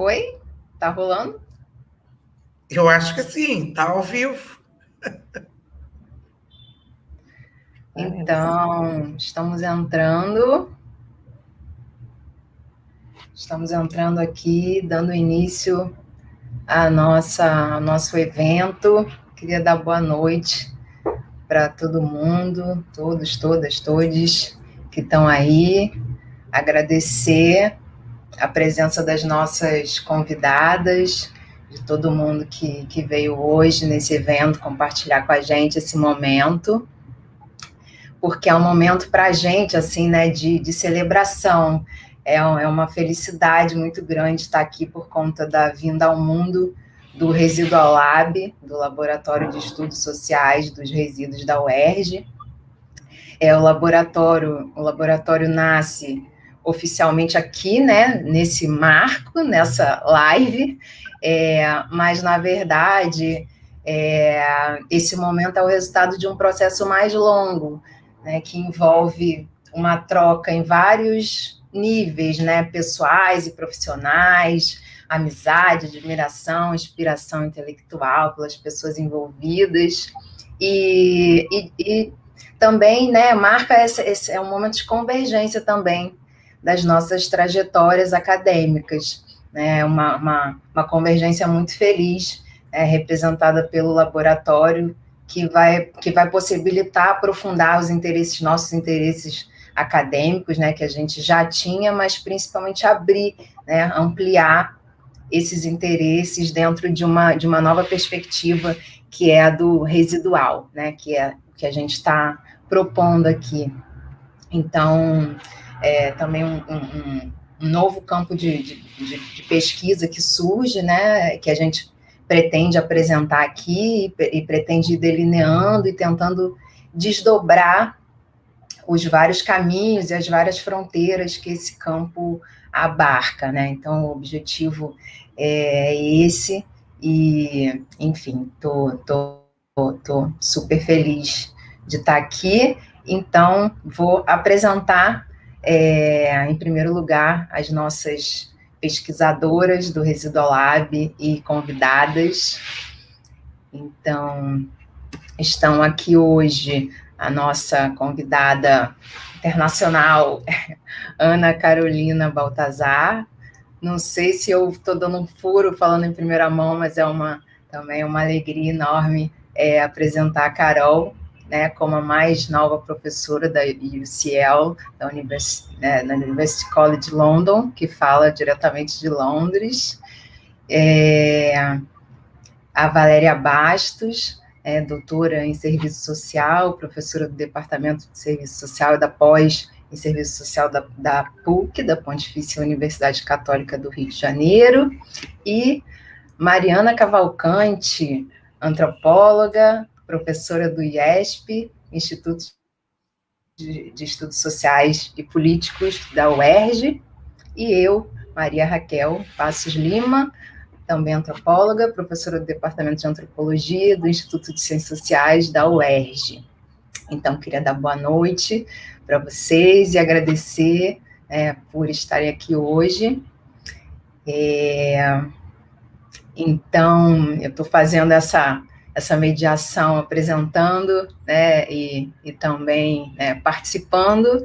Foi? Tá rolando? Eu acho que sim, tá ao vivo. Então, estamos entrando aqui, dando início ao nosso evento. Queria dar boa noite para todo mundo, todos, todas, todes que estão aí. Agradecer a presença das nossas convidadas, de todo mundo que veio hoje nesse evento compartilhar com a gente esse momento, porque é um momento para a gente, assim, né, de celebração. É uma felicidade muito grande estar aqui por conta da vinda ao mundo do Residual Lab, do Laboratório de Estudos Sociais dos Resíduos da UERJ. O laboratório nasce oficialmente aqui, né, nesse marco, nessa live, mas, na verdade, esse momento é o resultado de um processo mais longo, né, que envolve uma troca em vários níveis, né, pessoais e profissionais, amizade, admiração, inspiração intelectual pelas pessoas envolvidas, e também, né, marca esse é um momento de convergência também das nossas trajetórias acadêmicas, né, uma convergência muito feliz, representada pelo laboratório, que vai possibilitar aprofundar os nossos interesses acadêmicos, né, que a gente já tinha, mas principalmente abrir, né, ampliar esses interesses dentro de uma nova perspectiva, que é a do residual, né, que é o que a gente está propondo aqui. Então, também um novo campo de pesquisa que surge, né, que a gente pretende apresentar aqui e pretende ir delineando e tentando desdobrar os vários caminhos e as várias fronteiras que esse campo abarca, né? Então, o objetivo é esse e, enfim, tô super feliz de estar aqui. Então, vou apresentar, em primeiro lugar, as nossas pesquisadoras do Residual Lab e convidadas. Então, estão aqui hoje a nossa convidada internacional, Ana Carolina Baltazar. Não sei se eu estou dando um furo falando em primeira mão, mas também uma alegria enorme apresentar a Carol, né, como a mais nova professora da UCL, da University College London, que fala diretamente de Londres. A Valéria Bastos, doutora em Serviço Social, professora do Departamento de Serviço Social e da pós em Serviço Social da PUC, da Pontifícia Universidade Católica do Rio de Janeiro, e Mariana Cavalcante, antropóloga, professora do IESP, Instituto de Estudos Sociais e Políticos da UERJ, e eu, Maria Raquel Passos Lima, também antropóloga, professora do Departamento de Antropologia do Instituto de Ciências Sociais da UERJ. Então, queria dar boa noite para vocês e agradecer por estarem aqui hoje. Então, eu estou fazendo essa mediação, apresentando, né, e também participando.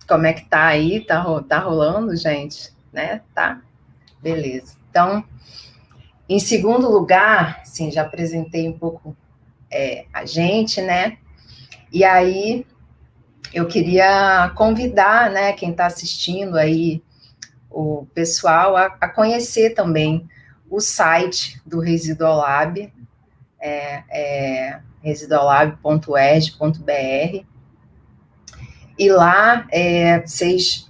Como é que está aí? Tá rolando, gente? Né? Tá? Beleza. Então, em segundo lugar, sim, já apresentei um pouco a gente, né? E aí eu queria convidar, né, quem está assistindo aí, o pessoal a conhecer também o site do Residual Lab, residuallab.uerj.br, e lá vocês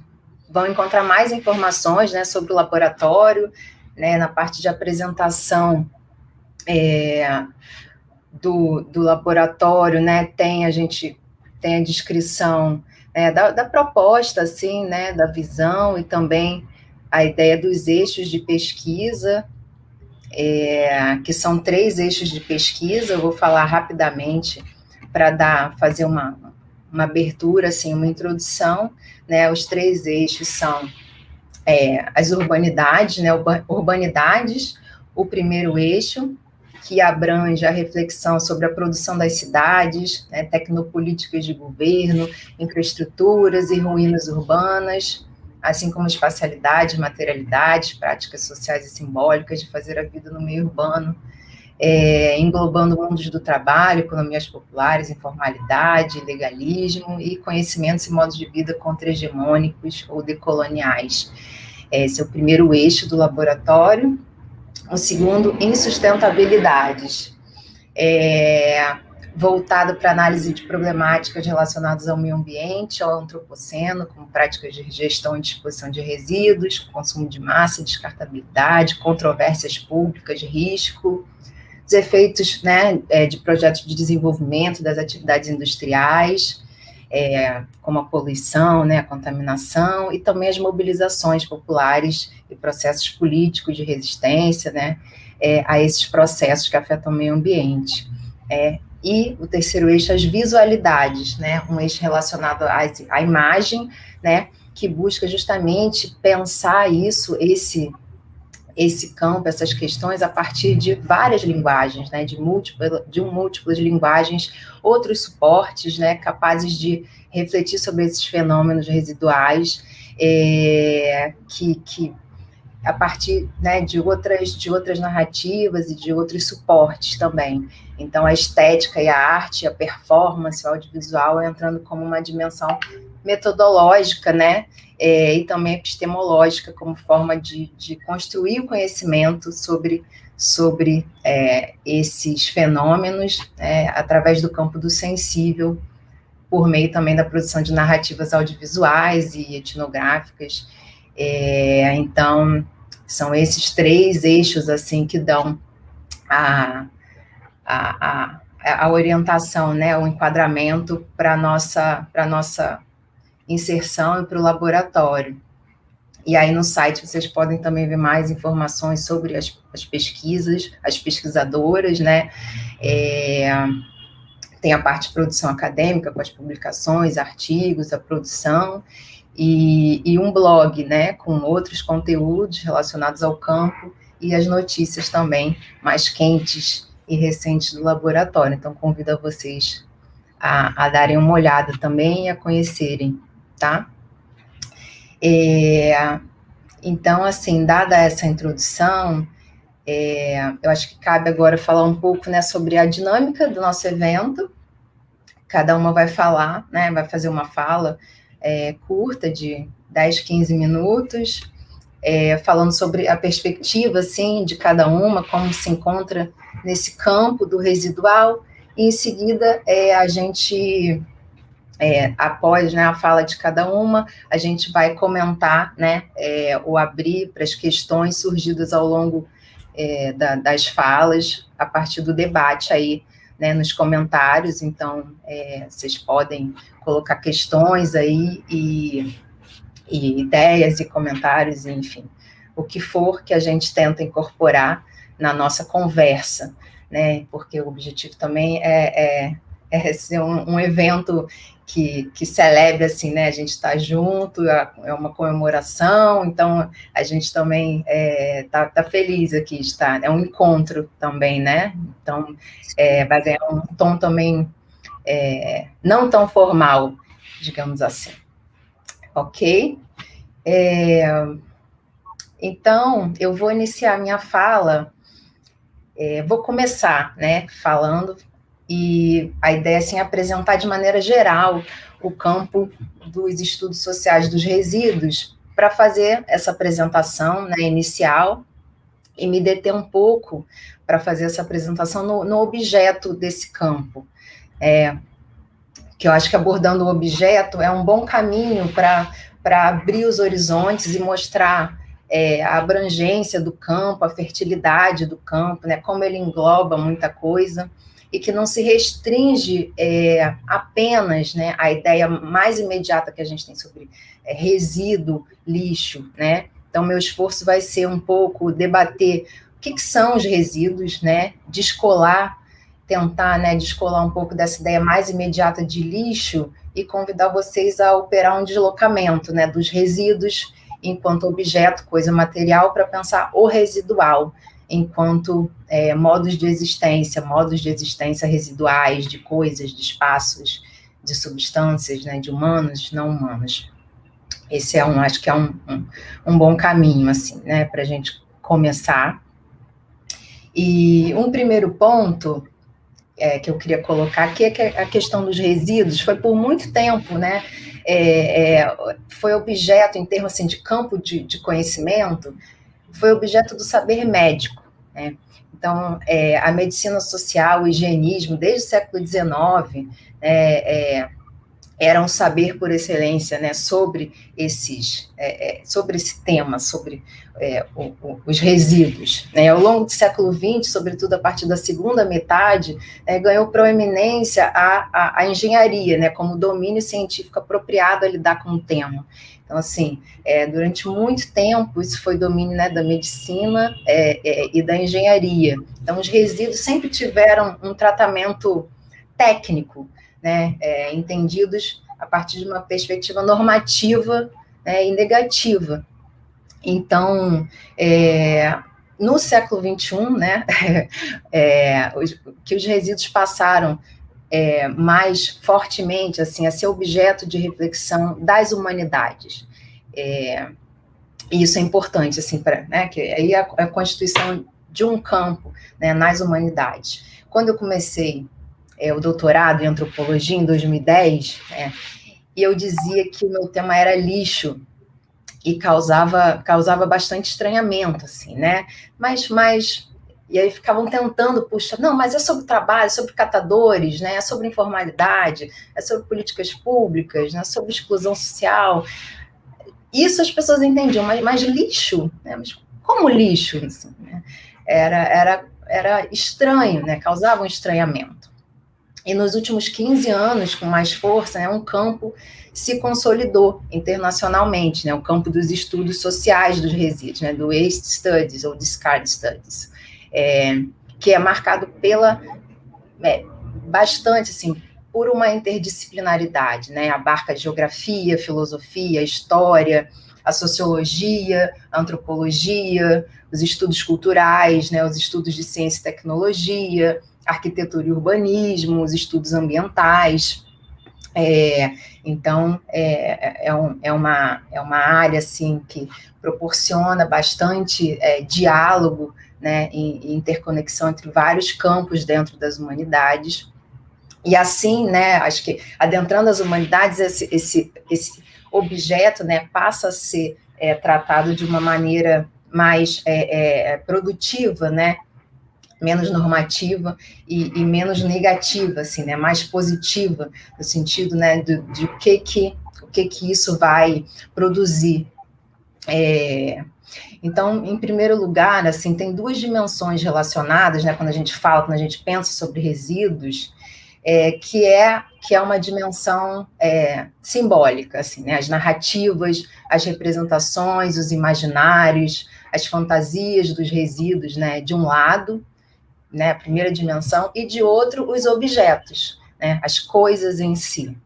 vão encontrar mais informações, né, sobre o laboratório, né, na parte de apresentação do laboratório, né, a gente tem a descrição da proposta, assim, né, da visão, e também a ideia dos eixos de pesquisa, que são 3 eixos de pesquisa. Eu vou falar rapidamente para fazer uma abertura, assim, uma introdução, né. Os 3 eixos são as urbanidades, né, urbanidades, o primeiro eixo, que abrange a reflexão sobre a produção das cidades, né, tecnopolíticas de governo, infraestruturas e ruínas urbanas, assim como espacialidade, materialidade, práticas sociais e simbólicas de fazer a vida no meio urbano, englobando mundos do trabalho, economias populares, informalidade, legalismo e conhecimentos e modos de vida contra-hegemônicos ou decoloniais. Esse é o primeiro eixo do laboratório. O segundo, insustentabilidades, voltado para análise de problemáticas relacionadas ao meio ambiente, ao antropoceno, como práticas de gestão e disposição de resíduos, consumo de massa, descartabilidade, controvérsias públicas de risco, os efeitos, né, de projetos de desenvolvimento das atividades industriais, como a poluição, né, a contaminação, e também as mobilizações populares e processos políticos de resistência, né, a esses processos que afetam o meio ambiente. E o terceiro eixo, as visualidades, né, um eixo relacionado à imagem, né, que busca justamente pensar esse campo, essas questões, a partir de várias linguagens, né, de múltiplas linguagens, outros suportes, né, capazes de refletir sobre esses fenômenos residuais, que a partir, né, de outras narrativas e de outros suportes também. Então, a estética e a arte, a performance, o audiovisual entrando como uma dimensão metodológica, né, e também epistemológica, como forma de construir o conhecimento sobre esses fenômenos, através do campo do sensível, por meio também da produção de narrativas audiovisuais e etnográficas. Então, são esses três eixos, assim, que dão a orientação, né, o enquadramento para a nossa inserção e para o laboratório. E aí no site vocês podem também ver mais informações sobre as pesquisas, as pesquisadoras, né, tem a parte de produção acadêmica, com as publicações, artigos, a produção, e um blog, né, com outros conteúdos relacionados ao campo, e as notícias também mais quentes e recentes do laboratório. Então, convido a vocês a darem uma olhada também e a conhecerem, tá? Então, assim, dada essa introdução, eu acho que cabe agora falar um pouco, né, sobre a dinâmica do nosso evento. Cada uma vai falar, né, vai fazer uma fala curta de 10, 15 minutos, falando sobre a perspectiva, assim, de cada uma, como se encontra nesse campo do residual, e em seguida a gente, após, né, a fala de cada uma, a gente vai comentar, né, ou abrir para as questões surgidas ao longo das falas, a partir do debate aí, né, nos comentários. Então, vocês podem colocar questões aí e ideias e comentários, enfim, o que for que a gente tenta incorporar na nossa conversa, né, porque o objetivo também é ser um evento que celebre, assim, né, a gente está junto, é uma comemoração, então a gente também tá feliz aqui, está, é um encontro também, né, então vai ganhar um tom também não tão formal, digamos assim, ok? Então, eu vou iniciar a minha fala, vou começar, né, falando, e a ideia é, assim, apresentar de maneira geral o campo dos estudos sociais dos resíduos, para fazer essa apresentação, né, inicial, e me deter um pouco para fazer essa apresentação no objeto desse campo, que eu acho que abordando o objeto é um bom caminho para abrir os horizontes e mostrar a abrangência do campo, a fertilidade do campo, né, como ele engloba muita coisa, e que não se restringe apenas, né, à ideia mais imediata que a gente tem sobre resíduo, lixo, né? Então, meu esforço vai ser um pouco debater o que são os resíduos, né, tentar, né, descolar um pouco dessa ideia mais imediata de lixo e convidar vocês a operar um deslocamento, né, dos resíduos enquanto objeto, coisa material, para pensar o residual, enquanto modos de existência residuais de coisas, de espaços, de substâncias, né, de humanos, não humanos. Esse acho que é um bom caminho, assim, né, para a gente começar. E um primeiro ponto que eu queria colocar aqui é que a questão dos resíduos foi por muito tempo, né, foi objeto, em termos assim, de campo de conhecimento, foi objeto do saber médico, né? Então, a medicina social, o higienismo, desde o século XIX, era um saber por excelência, né, sobre sobre esse tema, sobre os resíduos. Né? Ao longo do século XX, sobretudo a partir da segunda metade, ganhou proeminência a engenharia, né, como domínio científico apropriado a lidar com o tema. Então, assim, durante muito tempo, isso foi domínio, né, da medicina e da engenharia. Então, os resíduos sempre tiveram um tratamento técnico, né, entendidos a partir de uma perspectiva normativa, né, e negativa. Então, no século XXI, né, que os resíduos passaram mais fortemente assim, a ser objeto de reflexão das humanidades. E isso é importante, assim, né, que aí a constituição de um campo, né, nas humanidades. Quando eu comecei o doutorado em antropologia em 2010, e eu dizia que o meu tema era lixo, e causava bastante estranhamento, assim, né? Mas e aí ficavam tentando, puxa, não, mas é sobre trabalho, sobre catadores, né? É sobre informalidade, é sobre políticas públicas, né? Sobre exclusão social. Isso as pessoas entendiam, mas lixo, né? Mas como lixo? Assim, né? Era estranho, né? Causava um estranhamento. E nos últimos 15 anos, com mais força, um campo se consolidou internacionalmente, né, o campo dos estudos sociais dos resíduos, né, do Waste Studies ou Discard Studies, que é marcado pela, bastante, assim, por uma interdisciplinaridade, né, abarca a geografia, a filosofia, a história, a sociologia, a antropologia, os estudos culturais, né, os estudos de ciência e tecnologia, arquitetura e urbanismo, os estudos ambientais. Então, é uma área assim, que proporciona bastante diálogo, né, e interconexão entre vários campos dentro das humanidades. E assim, né, acho que adentrando as humanidades, esse objeto, né, passa a ser tratado de uma maneira mais produtiva, né, menos normativa e menos negativa, assim, né, mais positiva, no sentido, né, de o que isso vai produzir. Então, em primeiro lugar, assim, tem duas dimensões relacionadas, né, quando a gente pensa sobre resíduos, que é uma dimensão simbólica, assim, né, as narrativas, as representações, os imaginários, as fantasias dos resíduos, né, de um lado, né, a primeira dimensão, e de outro, os objetos, né, as coisas em si.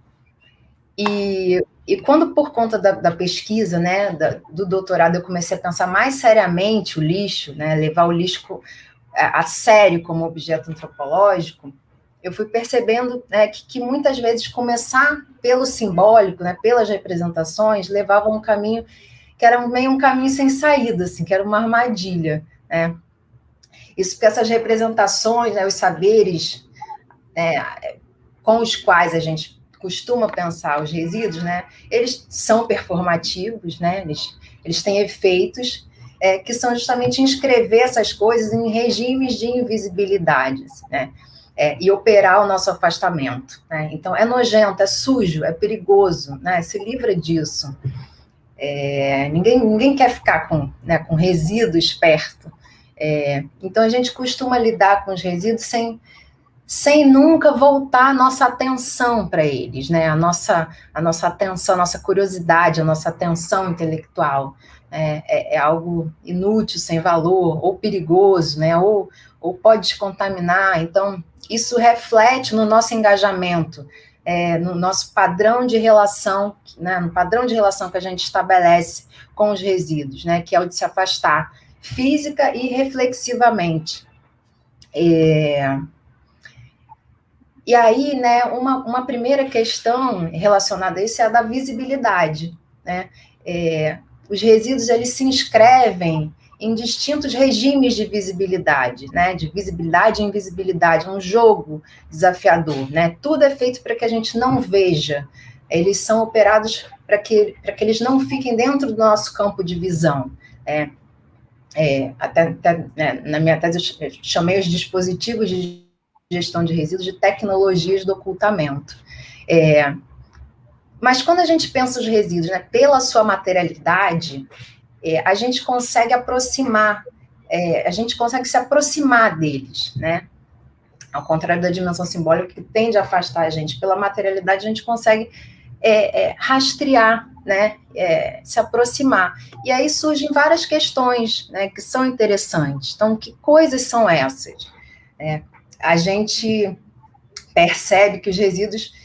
E quando, por conta da pesquisa, né, do doutorado, eu comecei a pensar mais seriamente o lixo, né, levar o lixo a sério como objeto antropológico, eu fui percebendo, né, que muitas vezes começar pelo simbólico, né, pelas representações, levava um caminho que era meio um caminho sem saída, assim, que era uma armadilha, né. Isso porque essas representações, né, os saberes, né, com os quais a gente costuma pensar os resíduos, né, eles são performativos, né, eles têm efeitos que são justamente inscrever essas coisas em regimes de invisibilidade, né, e operar o nosso afastamento. Né? Então, é nojento, é sujo, é perigoso, né, se livra disso. Ninguém quer ficar com resíduos perto. Então, a gente costuma lidar com os resíduos sem nunca voltar a nossa atenção para eles, né? A nossa atenção, a nossa curiosidade, a nossa atenção intelectual. É algo inútil, sem valor, ou perigoso, né? Ou pode descontaminar. Então, isso reflete no nosso engajamento, no nosso padrão de relação, né, no padrão de relação que a gente estabelece com os resíduos, né, que é o de se afastar física e reflexivamente. E aí, né, uma primeira questão relacionada a isso é a da visibilidade, né? Os resíduos, eles se inscrevem em distintos regimes de visibilidade, né? De visibilidade e invisibilidade, um jogo desafiador, né? Tudo é feito para que a gente não veja. Eles são operados para que eles não fiquem dentro do nosso campo de visão. Até né, na minha tese eu chamei os dispositivos de gestão de resíduos de tecnologias do ocultamento. Mas quando a gente pensa os resíduos, né, pela sua materialidade, a gente consegue aproximar, a gente consegue se aproximar deles, né? Ao contrário da dimensão simbólica, que tende a afastar a gente pela materialidade, a gente consegue rastrear, né? Se aproximar. E aí surgem várias questões, né, que são interessantes. Então, que coisas são essas? A gente percebe que os resíduos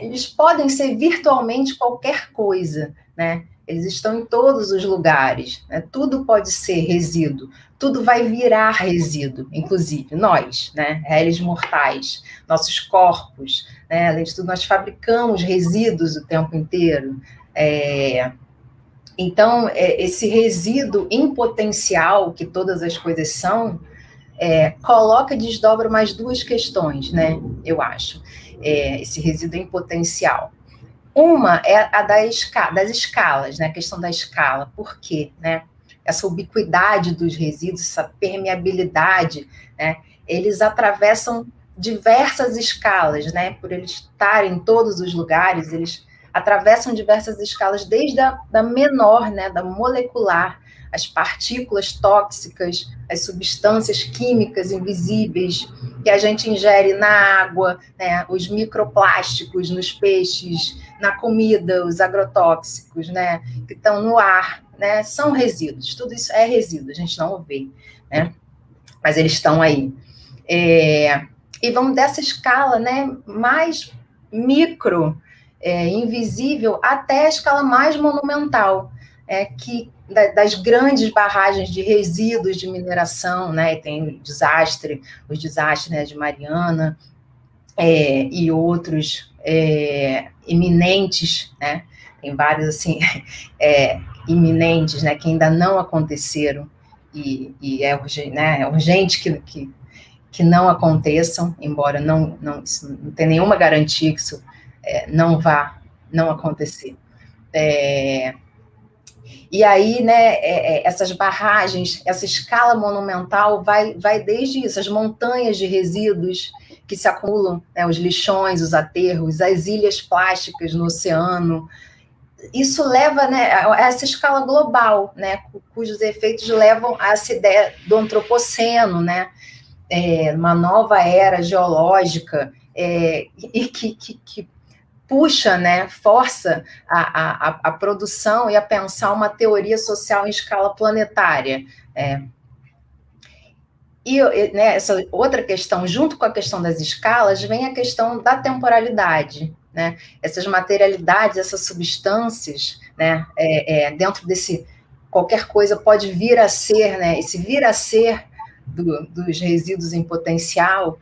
eles podem ser virtualmente qualquer coisa, né? Eles estão em todos os lugares, né? Tudo pode ser resíduo, tudo vai virar resíduo, inclusive nós, né? Réis mortais, nossos corpos, né? Além de tudo, nós fabricamos resíduos o tempo inteiro. Então, esse resíduo em potencial, que todas as coisas são, coloca e desdobra mais duas questões, né? Eu acho. Esse resíduo em potencial. Uma é a das escalas, né? A questão da escala. Por quê? Né? Essa ubiquidade dos resíduos, essa permeabilidade, né? Eles atravessam diversas escalas, né? Por eles estarem em todos os lugares, eles atravessam diversas escalas, desde a da menor, né? Da molecular, as partículas tóxicas, as substâncias químicas invisíveis que a gente ingere na água, né, os microplásticos nos peixes, na comida, os agrotóxicos, né, que estão no ar, né, são resíduos. Tudo isso é resíduo, a gente não o vê, né, mas eles estão aí. E vão dessa escala, né, mais micro, invisível, até a escala mais monumental, que das grandes barragens de resíduos de mineração, né? Tem os desastres, né, de Mariana, e outros iminentes, né? Tem vários assim iminentes, né, que ainda não aconteceram e é urgente, né? É urgente que não aconteçam, embora não tenha nenhuma garantia que isso não vá não acontecer. E aí, né, essas barragens, essa escala monumental vai desde isso, as montanhas de resíduos que se acumulam, né, os lixões, os aterros, as ilhas plásticas no oceano. Isso leva, né, a essa escala global, né, cujos efeitos levam a essa ideia do antropoceno, né, uma nova era geológica, e que puxa, né, força a produção e a pensar uma teoria social em escala planetária. E né, essa outra questão, junto com a questão das escalas, vem a questão da temporalidade, né? Essas materialidades, essas substâncias, né, dentro desse qualquer coisa pode vir a ser, né? Esse vir a ser dos resíduos em potencial,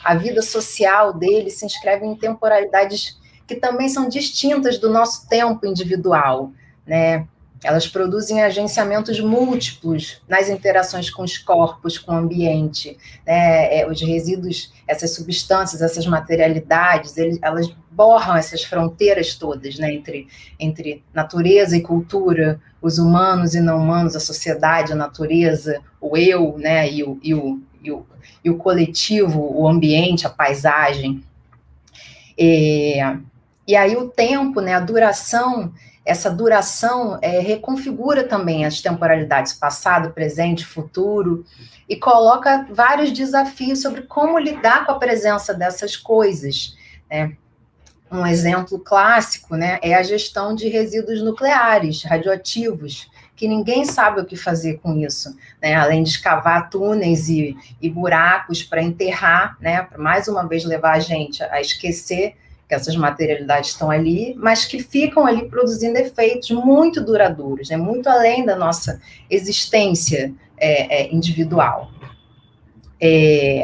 a vida social deles se inscreve em temporalidades que também são distintas do nosso tempo individual, né? Elas produzem agenciamentos múltiplos nas interações com os corpos, com o ambiente, né? Os resíduos, essas substâncias, essas materialidades, elas borram essas fronteiras todas, né? Entre natureza e cultura, os humanos e não humanos, a sociedade, a natureza, o eu, né? E o coletivo, o ambiente, a paisagem. E aí o tempo, né, a duração, essa duração reconfigura também as temporalidades, passado, presente, futuro, e coloca vários desafios sobre como lidar com a presença dessas coisas, né? Um exemplo clássico, né, é a gestão de resíduos nucleares radioativos, porque ninguém sabe o que fazer com isso, né? Além de escavar túneis e buracos para enterrar, né? Para mais uma vez levar a gente a esquecer que essas materialidades estão ali, mas que ficam ali produzindo efeitos muito duradouros, né? Muito além da nossa existência individual. E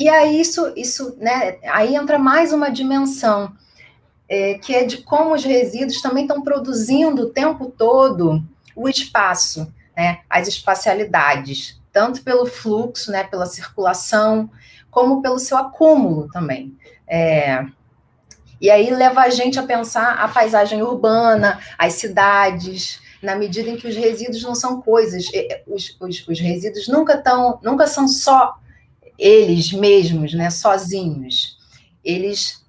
aí isso, né? Aí entra mais uma dimensão, que é de como os resíduos também estão produzindo o tempo todo o espaço, né? As espacialidades, tanto pelo fluxo, né? Pela circulação, como pelo seu acúmulo também. E aí leva a gente a pensar a paisagem urbana, as cidades, na medida em que os resíduos não são coisas, os resíduos nunca são só eles mesmos, né, sozinhos. Eles,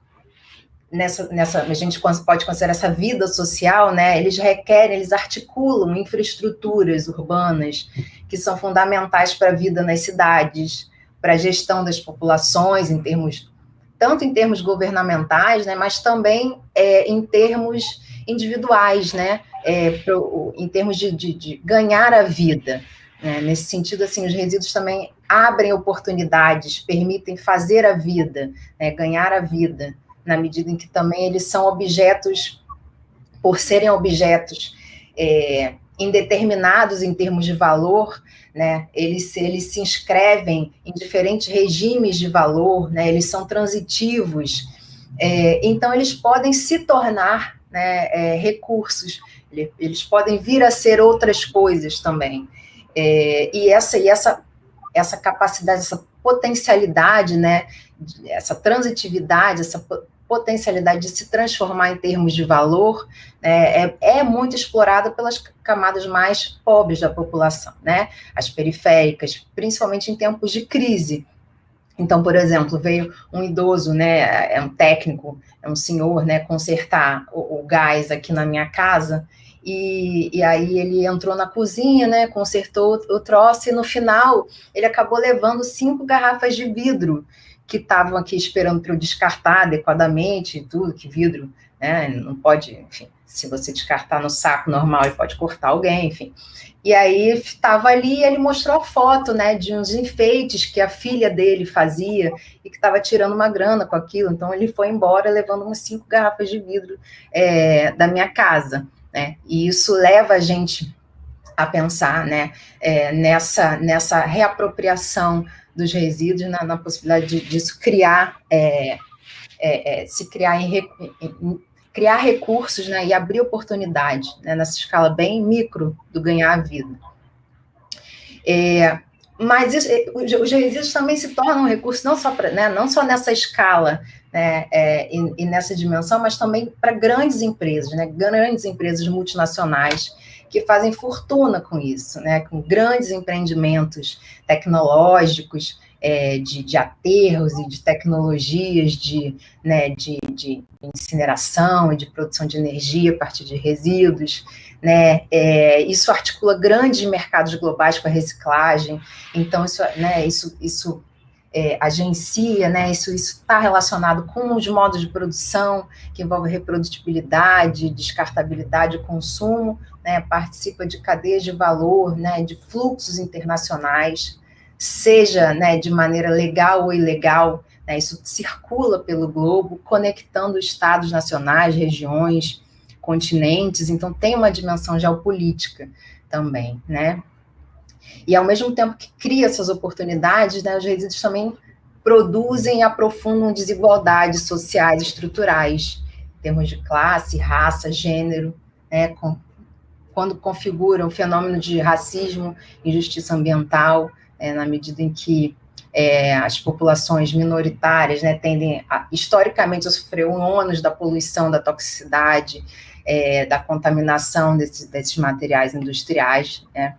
a gente pode considerar essa vida social, né, eles articulam infraestruturas urbanas que são fundamentais para a vida nas cidades, para a gestão das populações, tanto em termos governamentais, né, mas também em termos individuais, né, em termos de ganhar a vida. Né? Nesse sentido, assim, os resíduos também abrem oportunidades, permitem fazer a vida, né, ganhar a vida, na medida em que também eles são objetos, por serem objetos indeterminados em termos de valor, né, eles se inscrevem em diferentes regimes de valor, né, eles são transitivos, então eles podem se tornar, né, recursos, eles podem vir a ser outras coisas também. E essa capacidade, essa potencialidade, né, essa transitividade, essa potencialidade de se transformar em termos de valor, é muito explorada pelas camadas mais pobres da população, né, as periféricas, principalmente em tempos de crise. Então, por exemplo, veio um idoso, né, um técnico, um senhor, né, consertar o gás aqui na minha casa, e aí ele entrou na cozinha, né, consertou o troço, e no final ele acabou levando 5 garrafas de vidro que estavam aqui esperando para eu descartar adequadamente e tudo, que vidro, né, não pode, enfim, se você descartar no saco normal, ele pode cortar alguém, enfim. E aí estava ali, ele mostrou a foto, né, de uns enfeites que a filha dele fazia e que estava tirando uma grana com aquilo. Então ele foi embora levando umas 5 garrafas de vidro da minha casa, né? E isso leva a gente a pensar, né, nessa reapropriação dos resíduos, na possibilidade disso criar, criar recursos, né, e abrir oportunidade, né, nessa escala bem micro do ganhar a vida. Mas os resíduos também se tornam um recurso não só nessa escala, né, e nessa dimensão, mas também para grandes empresas, né, grandes empresas multinacionais que fazem fortuna com isso, né, com grandes empreendimentos tecnológicos, de aterros e de tecnologias de incineração e de produção de energia a partir de resíduos, né, isso articula grandes mercados globais com a reciclagem, então isso agencia, né, isso está relacionado com os modos de produção, que envolve reprodutibilidade, descartabilidade, consumo, né, participa de cadeias de valor, né, de fluxos internacionais, seja, né, de maneira legal ou ilegal, né, isso circula pelo globo, conectando estados nacionais, regiões, continentes, então tem uma dimensão geopolítica também, né? E ao mesmo tempo que cria essas oportunidades, né, os resíduos também produzem e aprofundam desigualdades sociais estruturais, em termos de classe, raça, gênero, né, quando configuram o fenômeno de racismo, injustiça ambiental, na medida em que as populações minoritárias, né, tendem historicamente a sofrer o ônus da poluição, da toxicidade, da contaminação desses materiais industriais, né?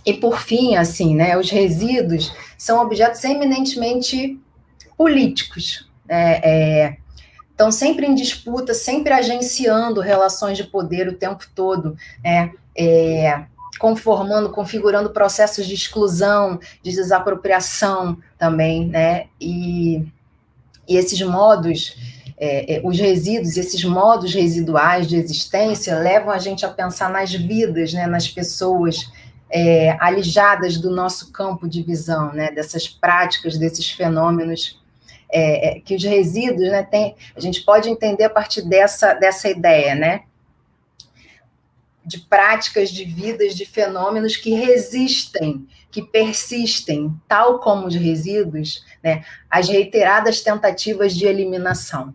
E por fim, assim, né, os resíduos são objetos eminentemente políticos, né, estão sempre em disputa, sempre agenciando relações de poder o tempo todo, né, configurando processos de exclusão, de desapropriação também, né, e esses modos os resíduos, esses modos residuais de existência levam a gente a pensar nas vidas, né, nas pessoas alijadas do nosso campo de visão, né, dessas práticas, desses fenômenos que os resíduos, né, a gente pode entender a partir dessa ideia, né, de práticas, de vidas, de fenômenos que resistem, que persistem, tal como os resíduos, né, às reiteradas tentativas de eliminação.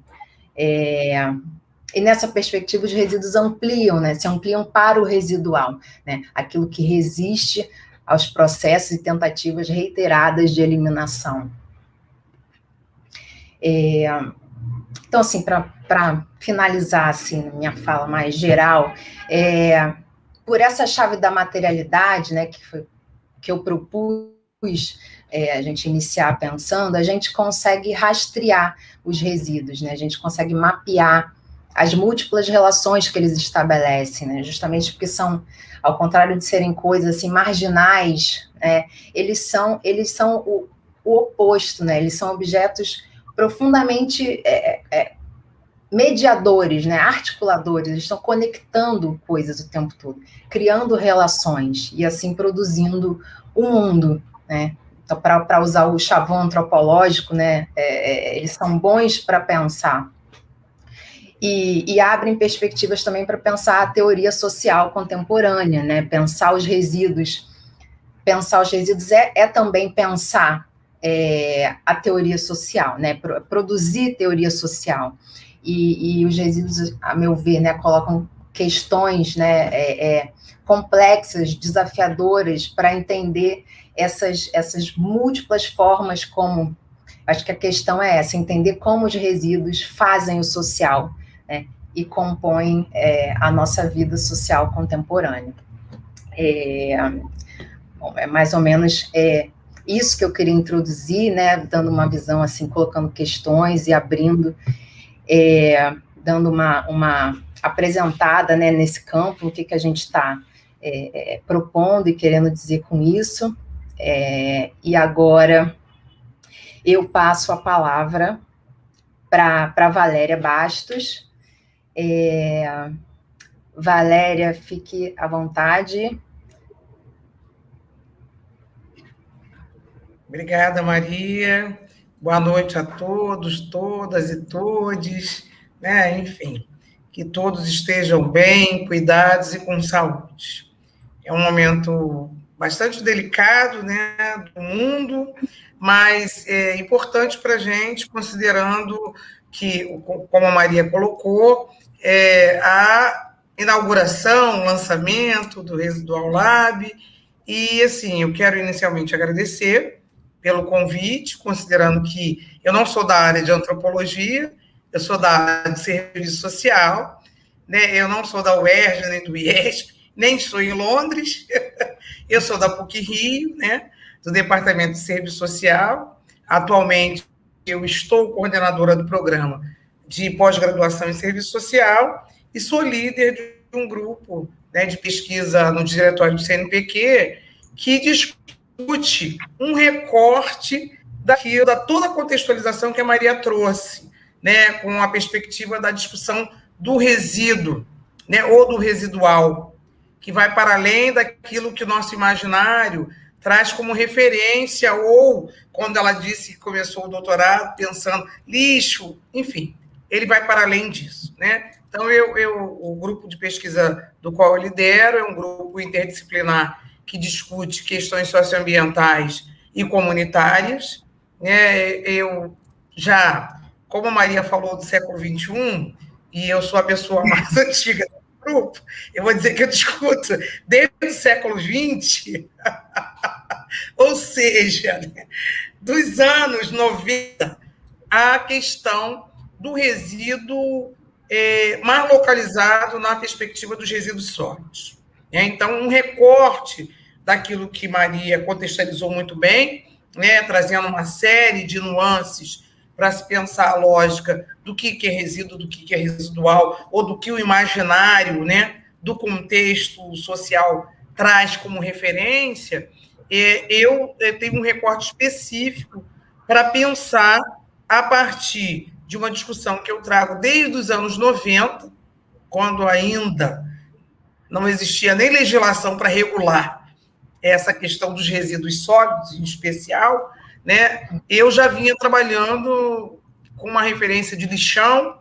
E nessa perspectiva, os resíduos ampliam, né, se ampliam para o residual, né, aquilo que resiste aos processos e tentativas reiteradas de eliminação. Então, assim, para finalizar, assim, minha fala mais geral, por essa chave da materialidade, né, que eu propus a gente iniciar pensando, a gente consegue rastrear os resíduos, né, a gente consegue mapear as múltiplas relações que eles estabelecem, né, justamente porque são, ao contrário de serem coisas assim, marginais, eles são o oposto, né, eles são objetos profundamente mediadores, né, articuladores, eles estão conectando coisas o tempo todo, criando relações e assim produzindo o mundo, né. Então, para usar o chavão antropológico, né, eles são bons para pensar e abrem perspectivas também para pensar a teoria social contemporânea, né, pensar os resíduos também pensar a teoria social, né, produzir teoria social. E os resíduos, a meu ver, né, colocam questões, né, complexas, desafiadoras para entender essas múltiplas formas como... Acho que a questão é essa, entender como os resíduos fazem o social, né, e compõem a nossa vida social contemporânea. Bom, mais ou menos isso que eu queria introduzir, né, dando uma visão assim, colocando questões e abrindo, dando uma apresentada, né, nesse campo, o que a gente está propondo e querendo dizer com isso. E agora eu passo a palavra para Valéria Bastos. Valéria, fique à vontade. Obrigada, Maria. Boa noite a todos, todas e todes, né? Enfim, que todos estejam bem, cuidados e com saúde. É um momento bastante delicado, né, do mundo, mas é importante para a gente, considerando que, como a Maria colocou, a inauguração, o lançamento do Residual Lab, e, assim, eu quero inicialmente agradecer pelo convite, considerando que eu não sou da área de antropologia, eu sou da área de serviço social, né? Eu não sou da UERJ, nem do IESP, nem estou em Londres, eu sou da PUC-Rio, né? Do Departamento de Serviço Social. Atualmente, eu estou coordenadora do programa de pós-graduação em Serviço Social e sou líder de um grupo, né, de pesquisa no diretório do CNPq que discute um recorte da toda a contextualização que a Maria trouxe, né, com a perspectiva da discussão do resíduo, né, ou do residual, que vai para além daquilo que o nosso imaginário traz como referência, ou, quando ela disse que começou o doutorado, pensando lixo, enfim, ele vai para além disso, né? Então, o grupo de pesquisa do qual eu lidero é um grupo interdisciplinar que discute questões socioambientais e comunitárias, né? Eu já, como a Maria falou do século XXI, e eu sou a pessoa mais antiga do grupo, eu vou dizer que eu discuto desde o século XX, ou seja, né, dos anos 90, a questão do resíduo mais localizado na perspectiva dos resíduos sólidos. Então, um recorte daquilo que Maria contextualizou muito bem, né, trazendo uma série de nuances para se pensar a lógica do que é resíduo, do que é residual, ou do que o imaginário, né, do contexto social traz como referência. Eu tenho um recorte específico para pensar a partir de uma discussão que eu trago desde os anos 90, quando ainda não existia nem legislação para regular essa questão dos resíduos sólidos, em especial, né? Eu já vinha trabalhando com uma referência de lixão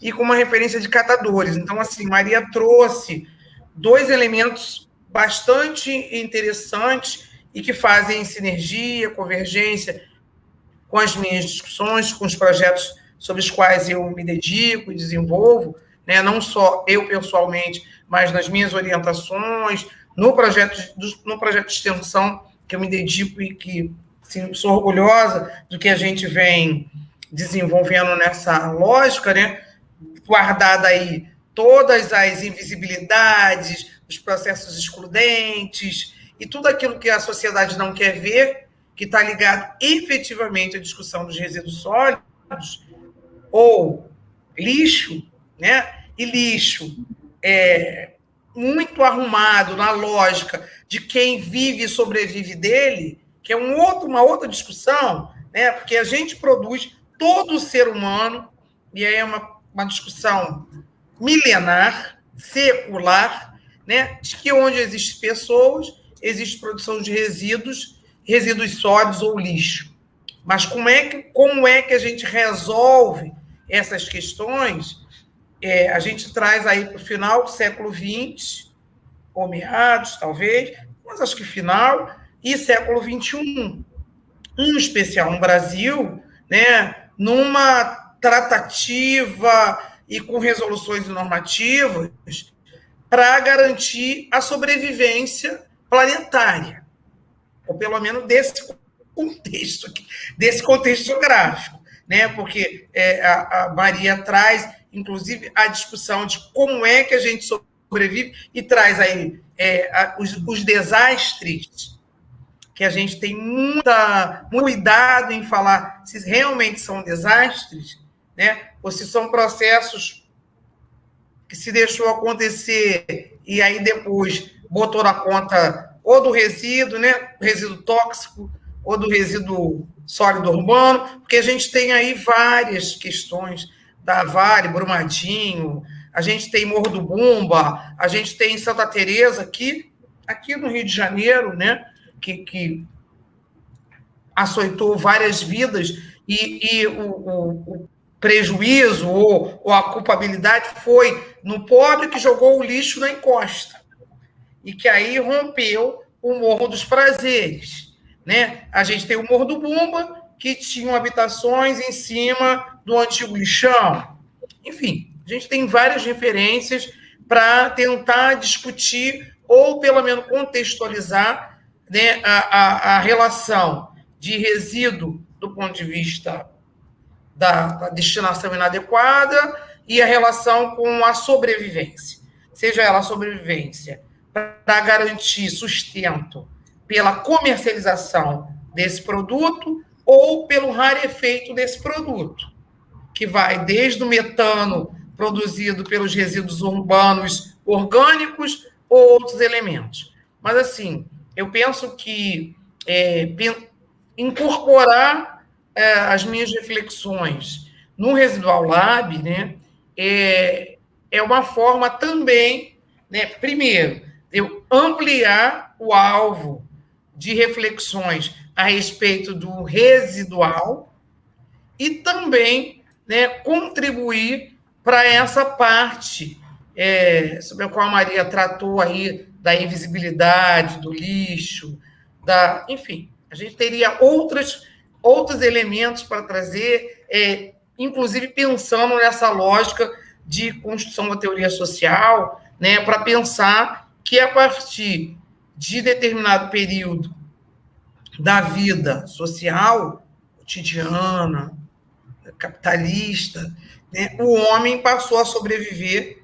e com uma referência de catadores. Então, assim, Maria trouxe 2 elementos bastante interessantes e que fazem sinergia, convergência com as minhas discussões, com os projetos sobre os quais eu me dedico e desenvolvo, né? Não só eu pessoalmente, mas nas minhas orientações, no projeto de extensão que eu me dedico e que, assim, sou orgulhosa do que a gente vem desenvolvendo nessa lógica, né? Guardada aí todas as invisibilidades, os processos excludentes e tudo aquilo que a sociedade não quer ver, que está ligado efetivamente à discussão dos resíduos sólidos ou lixo, né? E lixo é muito arrumado na lógica de quem vive e sobrevive dele, que é uma outra discussão, né? Porque a gente produz todo o ser humano, e aí é uma discussão milenar, secular, né? De que onde existem pessoas, existe produção de resíduos sólidos ou lixo. Mas como é que a gente resolve essas questões? A gente traz aí para o final do século XX, ou meados, talvez, mas acho que final, e século XXI. Em especial no Brasil, né, numa tratativa e com resoluções normativas para garantir a sobrevivência planetária, ou pelo menos desse contexto geográfico, né? Porque a Maria traz, inclusive, a discussão de como é que a gente sobrevive e traz aí os desastres, que a gente tem muito cuidado em falar se realmente são desastres, né? Ou se são processos que se deixou acontecer e aí depois botou na conta ou do resíduo, né? Resíduo tóxico, ou do resíduo sólido urbano, porque a gente tem aí várias questões da Vale, Brumadinho, a gente tem Morro do Bumba, a gente tem Santa Teresa aqui no Rio de Janeiro, né? Que açoitou várias vidas e o prejuízo ou a culpabilidade foi no pobre que jogou o lixo na encosta e que aí rompeu o Morro dos Prazeres, né? A gente tem o Morro do Bumba, que tinham habitações em cima do antigo lixão. Enfim, a gente tem várias referências para tentar discutir ou, pelo menos, contextualizar, né, a relação de resíduo do ponto de vista da destinação inadequada e a relação com a sobrevivência. Seja ela a sobrevivência para garantir sustento pela comercialização desse produto ou pelo rarefeito desse produto, que vai desde o metano produzido pelos resíduos urbanos orgânicos ou outros elementos. Mas, assim, eu penso que incorporar as minhas reflexões no Residual Lab, né, é uma forma também, né, primeiro, eu ampliar o alvo de reflexões a respeito do residual e também, né, contribuir para essa parte sobre a qual a Maria tratou aí da invisibilidade, do lixo, enfim, a gente teria outros elementos para trazer, inclusive pensando nessa lógica de construção da teoria social, né, para pensar que a partir de determinado período da vida social, cotidiana, capitalista, né, o homem passou a sobreviver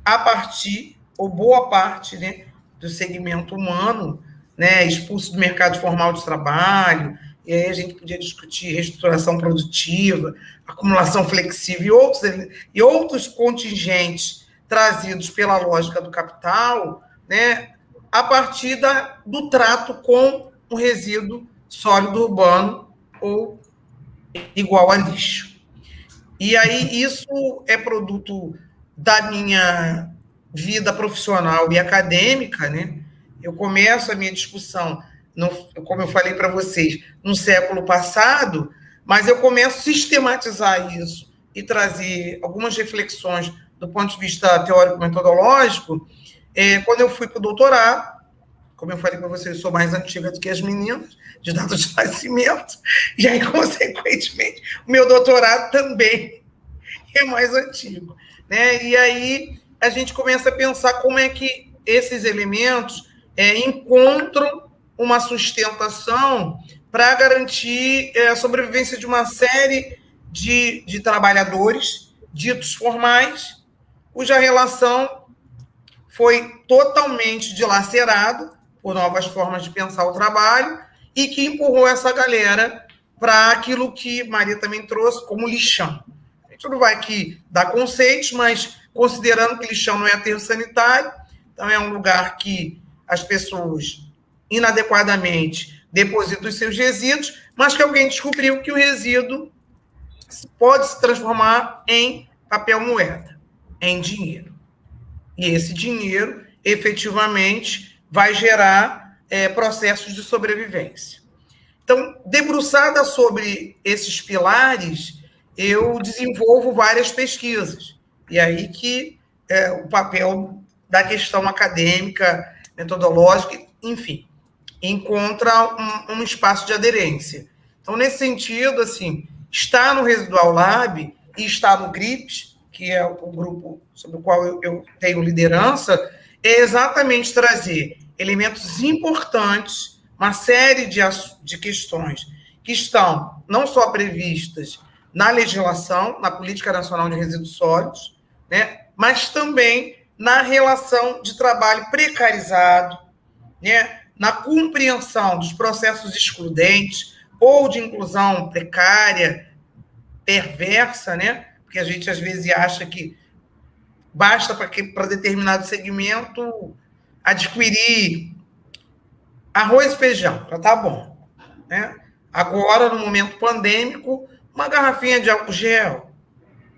a partir, ou boa parte, né, do segmento humano, né, expulso do mercado formal de trabalho, e aí a gente podia discutir reestruturação produtiva, acumulação flexível e outros contingentes trazidos pela lógica do capital, né, a partir do trato com o resíduo sólido urbano ou igual a lixo. E aí isso é produto da minha vida profissional e acadêmica, né? Eu começo a minha discussão, como eu falei para vocês, no século passado, mas eu começo a sistematizar isso e trazer algumas reflexões do ponto de vista teórico-metodológico, quando eu fui para o doutorado. Como eu falei para vocês, eu sou mais antiga do que as meninas, de data de nascimento, e aí, consequentemente, o meu doutorado também é mais antigo, né? E aí a gente começa a pensar como é que esses elementos encontram uma sustentação para garantir a sobrevivência de uma série de trabalhadores ditos formais, cuja relação foi totalmente dilacerada por novas formas de pensar o trabalho e que empurrou essa galera para aquilo que Maria também trouxe como lixão. A gente não vai aqui dar conceitos, mas considerando que lixão não é aterro sanitário, então é um lugar que as pessoas inadequadamente depositam os seus resíduos, mas que alguém descobriu que o resíduo pode se transformar em papel moeda, em dinheiro. E esse dinheiro, efetivamente, vai gerar processos de sobrevivência. Então, debruçada sobre esses pilares, eu desenvolvo várias pesquisas. E aí que o papel da questão acadêmica, metodológica, enfim, encontra um espaço de aderência. Então, nesse sentido, assim, está no Residual Lab e está no GRIPS, que é o grupo sobre o qual eu tenho liderança, é exatamente trazer elementos importantes, uma série de questões que estão não só previstas na legislação, na Política Nacional de Resíduos Sólidos, né, mas também na relação de trabalho precarizado, né, na compreensão dos processos excludentes ou de inclusão precária, perversa, né? Porque a gente às vezes acha que basta para determinado segmento adquirir arroz e feijão, já tá bom, né? Agora, no momento pandêmico, uma garrafinha de álcool gel,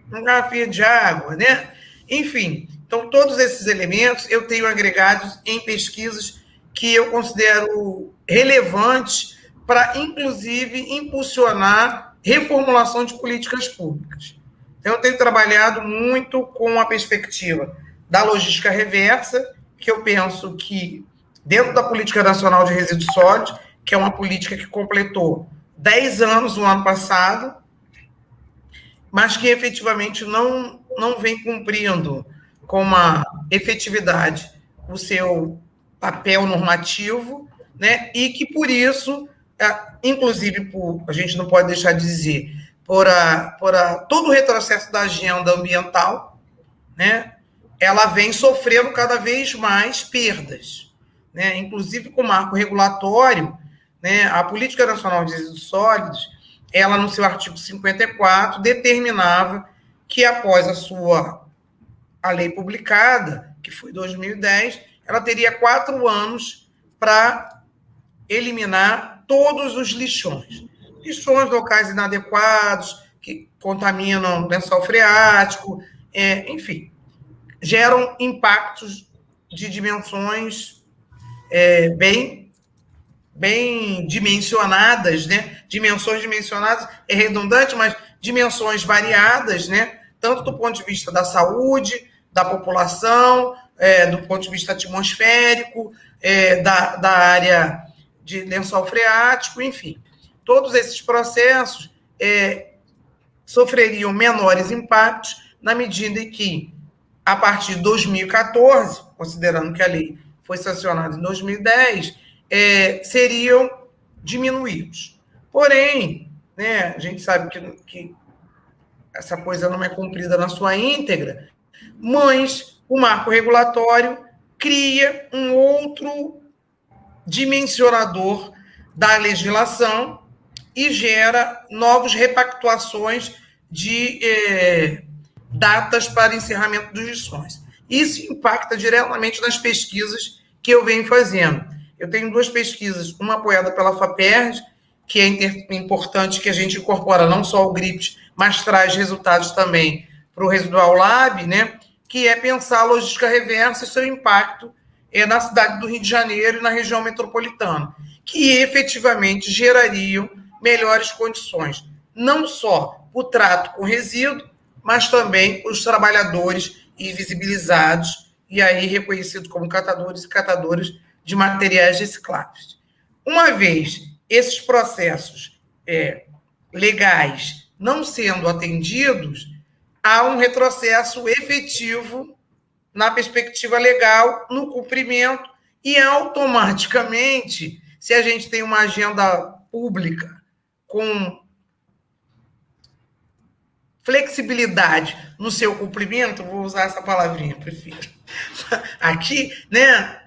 uma garrafinha de água, né? Enfim, então todos esses elementos eu tenho agregados em pesquisas que eu considero relevantes para, inclusive, impulsionar reformulação de políticas públicas. Então, eu tenho trabalhado muito com a perspectiva da logística reversa, que eu penso que, dentro da Política Nacional de Resíduos Sólidos, que é uma política que completou 10 anos no ano passado, mas que efetivamente não vem cumprindo com uma efetividade o seu papel normativo, né? E que, por isso, inclusive, a gente não pode deixar de dizer, por todo o retrocesso da agenda ambiental, né? Ela vem sofrendo cada vez mais perdas, né? Inclusive com o marco regulatório, né? A Política Nacional de Resíduos Sólidos, ela, no seu artigo 54, determinava que, após a lei publicada, que foi em 2010, ela teria 4 anos para eliminar todos os lixões. Lixões locais inadequados, que contaminam lençol freático, enfim, geram impactos de dimensões bem dimensionadas, né? Dimensões dimensionadas é redundante, mas dimensões variadas, né? Tanto do ponto de vista da saúde, da população, do ponto de vista atmosférico, da área de lençol freático, enfim. Todos esses processos sofreriam menores impactos na medida em que, a partir de 2014, considerando que a lei foi sancionada em 2010, seriam diminuídos. Porém, né, a gente sabe que essa coisa não é cumprida na sua íntegra, mas o marco regulatório cria um outro dimensionador da legislação e gera novas repactuações de datas para encerramento dos lixões. Isso impacta diretamente nas pesquisas que eu venho fazendo. Eu tenho 2 pesquisas, uma apoiada pela FAPERJ, que é importante que a gente incorpora não só o GRIPS, mas traz resultados também para o Residual Lab, né? Que é pensar a logística reversa e seu impacto na cidade do Rio de Janeiro e na região metropolitana, que efetivamente gerariam melhores condições, não só o trato com resíduo, mas também os trabalhadores invisibilizados e aí reconhecidos como catadores e catadoras de materiais recicláveis. Uma vez esses processos legais não sendo atendidos, há um retrocesso efetivo na perspectiva legal, no cumprimento, e automaticamente, se a gente tem uma agenda pública com flexibilidade no seu cumprimento, vou usar essa palavrinha, prefiro, aqui, né,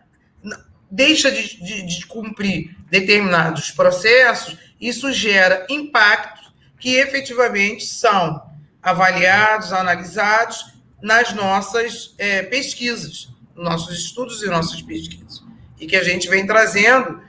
deixa de cumprir determinados processos, isso gera impactos que efetivamente são avaliados, analisados nas nossas pesquisas, nossos estudos e nossas pesquisas, e que a gente vem trazendo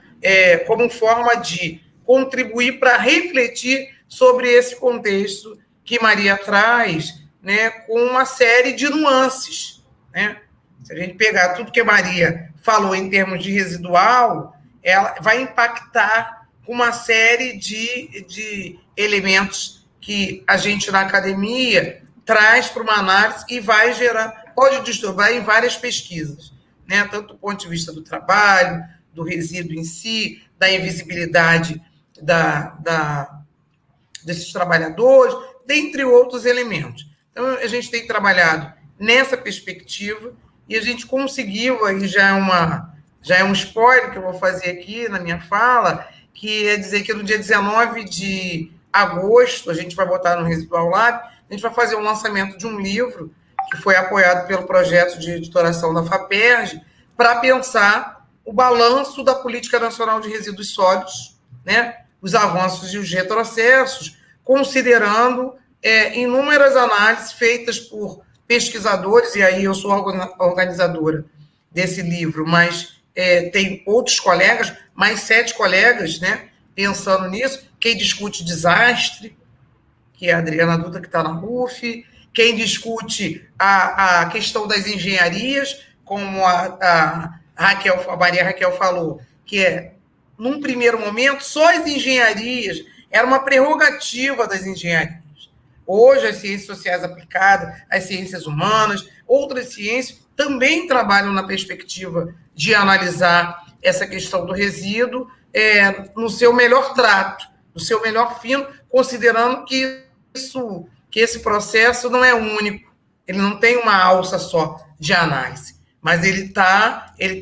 como forma de contribuir para refletir sobre esse contexto que Maria traz, né, com uma série de nuances, né? Se a gente pegar tudo que a Maria falou em termos de residual, ela vai impactar com uma série de elementos que a gente na academia traz para uma análise e vai gerar, pode desdobrar em várias pesquisas, né? Tanto do ponto de vista do trabalho, do resíduo em si, da invisibilidade desses trabalhadores, dentre outros elementos. Então, a gente tem trabalhado nessa perspectiva e a gente conseguiu, aí já é um spoiler que eu vou fazer aqui na minha fala, que é dizer que no dia 19 de agosto, a gente vai botar no Residual Lab, a gente vai fazer um lançamento de um livro que foi apoiado pelo projeto de editoração da FAPERJ, para pensar o balanço da Política Nacional de Resíduos Sólidos, né? Os avanços e os retrocessos, considerando inúmeras análises feitas por pesquisadores, e aí eu sou organizadora desse livro, mas tem outros colegas, mais 7 colegas, né, pensando nisso, quem discute desastre, que é a Adriana Duda, que está na RUF, quem discute a questão das engenharias, como a Maria Raquel falou, que num primeiro momento, só as engenharias, era uma prerrogativa das engenharias. Hoje, as ciências sociais aplicadas, as ciências humanas, outras ciências também trabalham na perspectiva de analisar essa questão do resíduo no seu melhor trato, no seu melhor fino, considerando que esse processo não é único, ele não tem uma alça só de análise, mas ele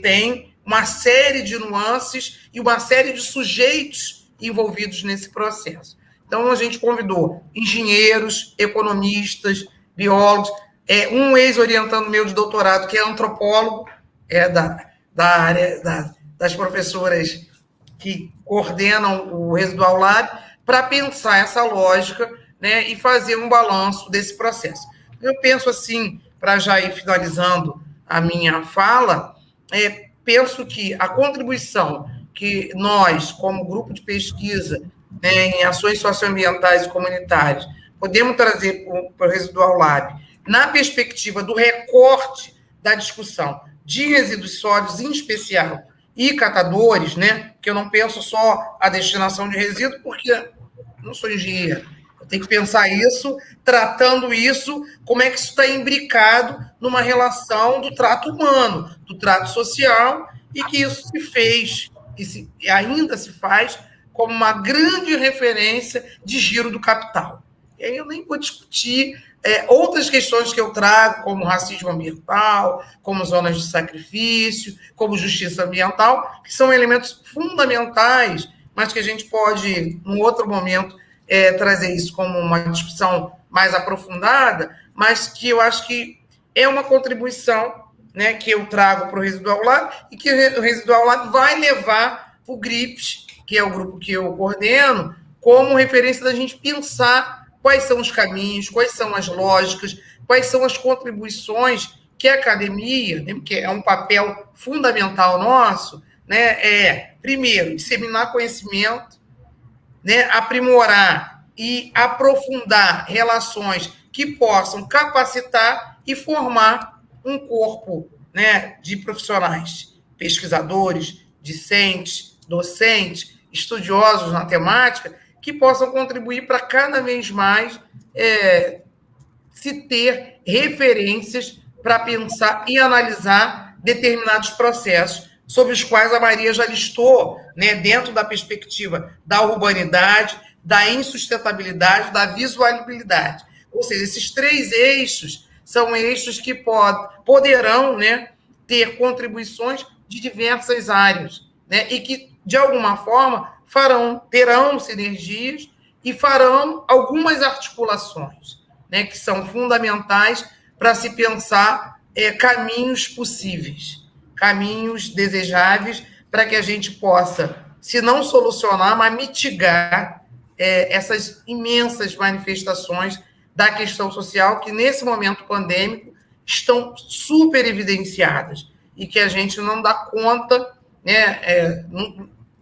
tem uma série de nuances e uma série de sujeitos envolvidos nesse processo. Então, a gente convidou engenheiros, economistas, biólogos, um ex-orientando meu de doutorado, que é antropólogo, da área das professoras que coordenam o Residual Lab, para pensar essa lógica, né, e fazer um balanço desse processo. Eu penso assim, para já ir finalizando a minha fala, penso que a contribuição que nós, como grupo de pesquisa, em ações socioambientais e comunitárias, podemos trazer para o Residual Lab, na perspectiva do recorte da discussão de resíduos sólidos, em especial, e catadores, né? Que eu não penso só a destinação de resíduo, porque não sou engenheiro. Eu tenho que pensar isso, tratando isso, como é que isso está imbricado numa relação do trato humano, do trato social, e que isso se fez, e ainda se faz, como uma grande referência de giro do capital. E aí eu nem vou discutir outras questões que eu trago, como racismo ambiental, como zonas de sacrifício, como justiça ambiental, que são elementos fundamentais, mas que a gente pode, num outro momento, trazer isso como uma discussão mais aprofundada, mas que eu acho que é uma contribuição, né, que eu trago para o Residual Lab e que o Residual Lab vai levar para o GRIPS, que é o grupo que eu coordeno, como referência da gente pensar quais são os caminhos, quais são as lógicas, quais são as contribuições que a academia, né, que é um papel fundamental nosso, né, primeiro, disseminar conhecimento, né, aprimorar e aprofundar relações que possam capacitar e formar um corpo, né, de profissionais, pesquisadores, discentes, docentes, estudiosos na temática, que possam contribuir para cada vez mais se ter referências para pensar e analisar determinados processos sobre os quais a Maria já listou, né, dentro da perspectiva da urbanidade, da insustentabilidade, da visualidade. Ou seja, esses 3 eixos são eixos que poderão, né, ter contribuições de diversas áreas, né, e que, de alguma forma, terão sinergias e farão algumas articulações, né, que são fundamentais para se pensar caminhos possíveis, caminhos desejáveis, para que a gente possa, se não solucionar, mas mitigar essas imensas manifestações da questão social que, nesse momento pandêmico, estão super evidenciadas e que a gente não dá conta, né,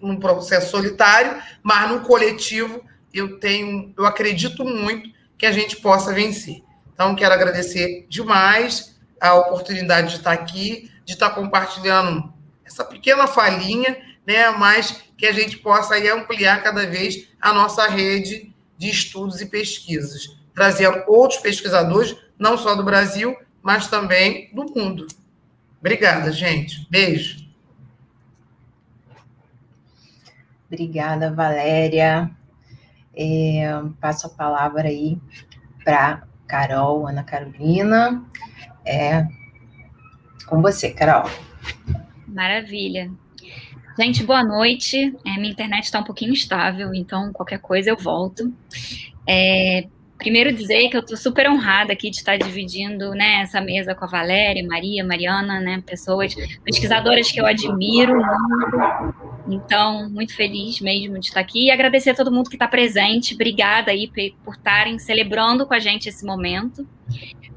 num processo solitário, mas no coletivo eu acredito muito que a gente possa vencer. Então, quero agradecer demais a oportunidade de estar aqui, de estar compartilhando essa pequena falinha, né, mas que a gente possa aí ampliar cada vez a nossa rede de estudos e pesquisas, trazendo outros pesquisadores, não só do Brasil, mas também do mundo. Obrigada, gente. Beijo. Obrigada, Valéria. Passo a palavra aí para Carol, Ana Carolina. Com você, Carol. Maravilha. Gente, boa noite. Minha internet está um pouquinho instável, então qualquer coisa eu volto. Primeiro dizer que eu estou super honrada aqui de estar dividindo, né, essa mesa com a Valéria, Maria, Mariana, né, pessoas, pesquisadoras que eu admiro muito. Então, muito feliz mesmo de estar aqui e agradecer a todo mundo que está presente. Obrigada aí por estarem celebrando com a gente esse momento.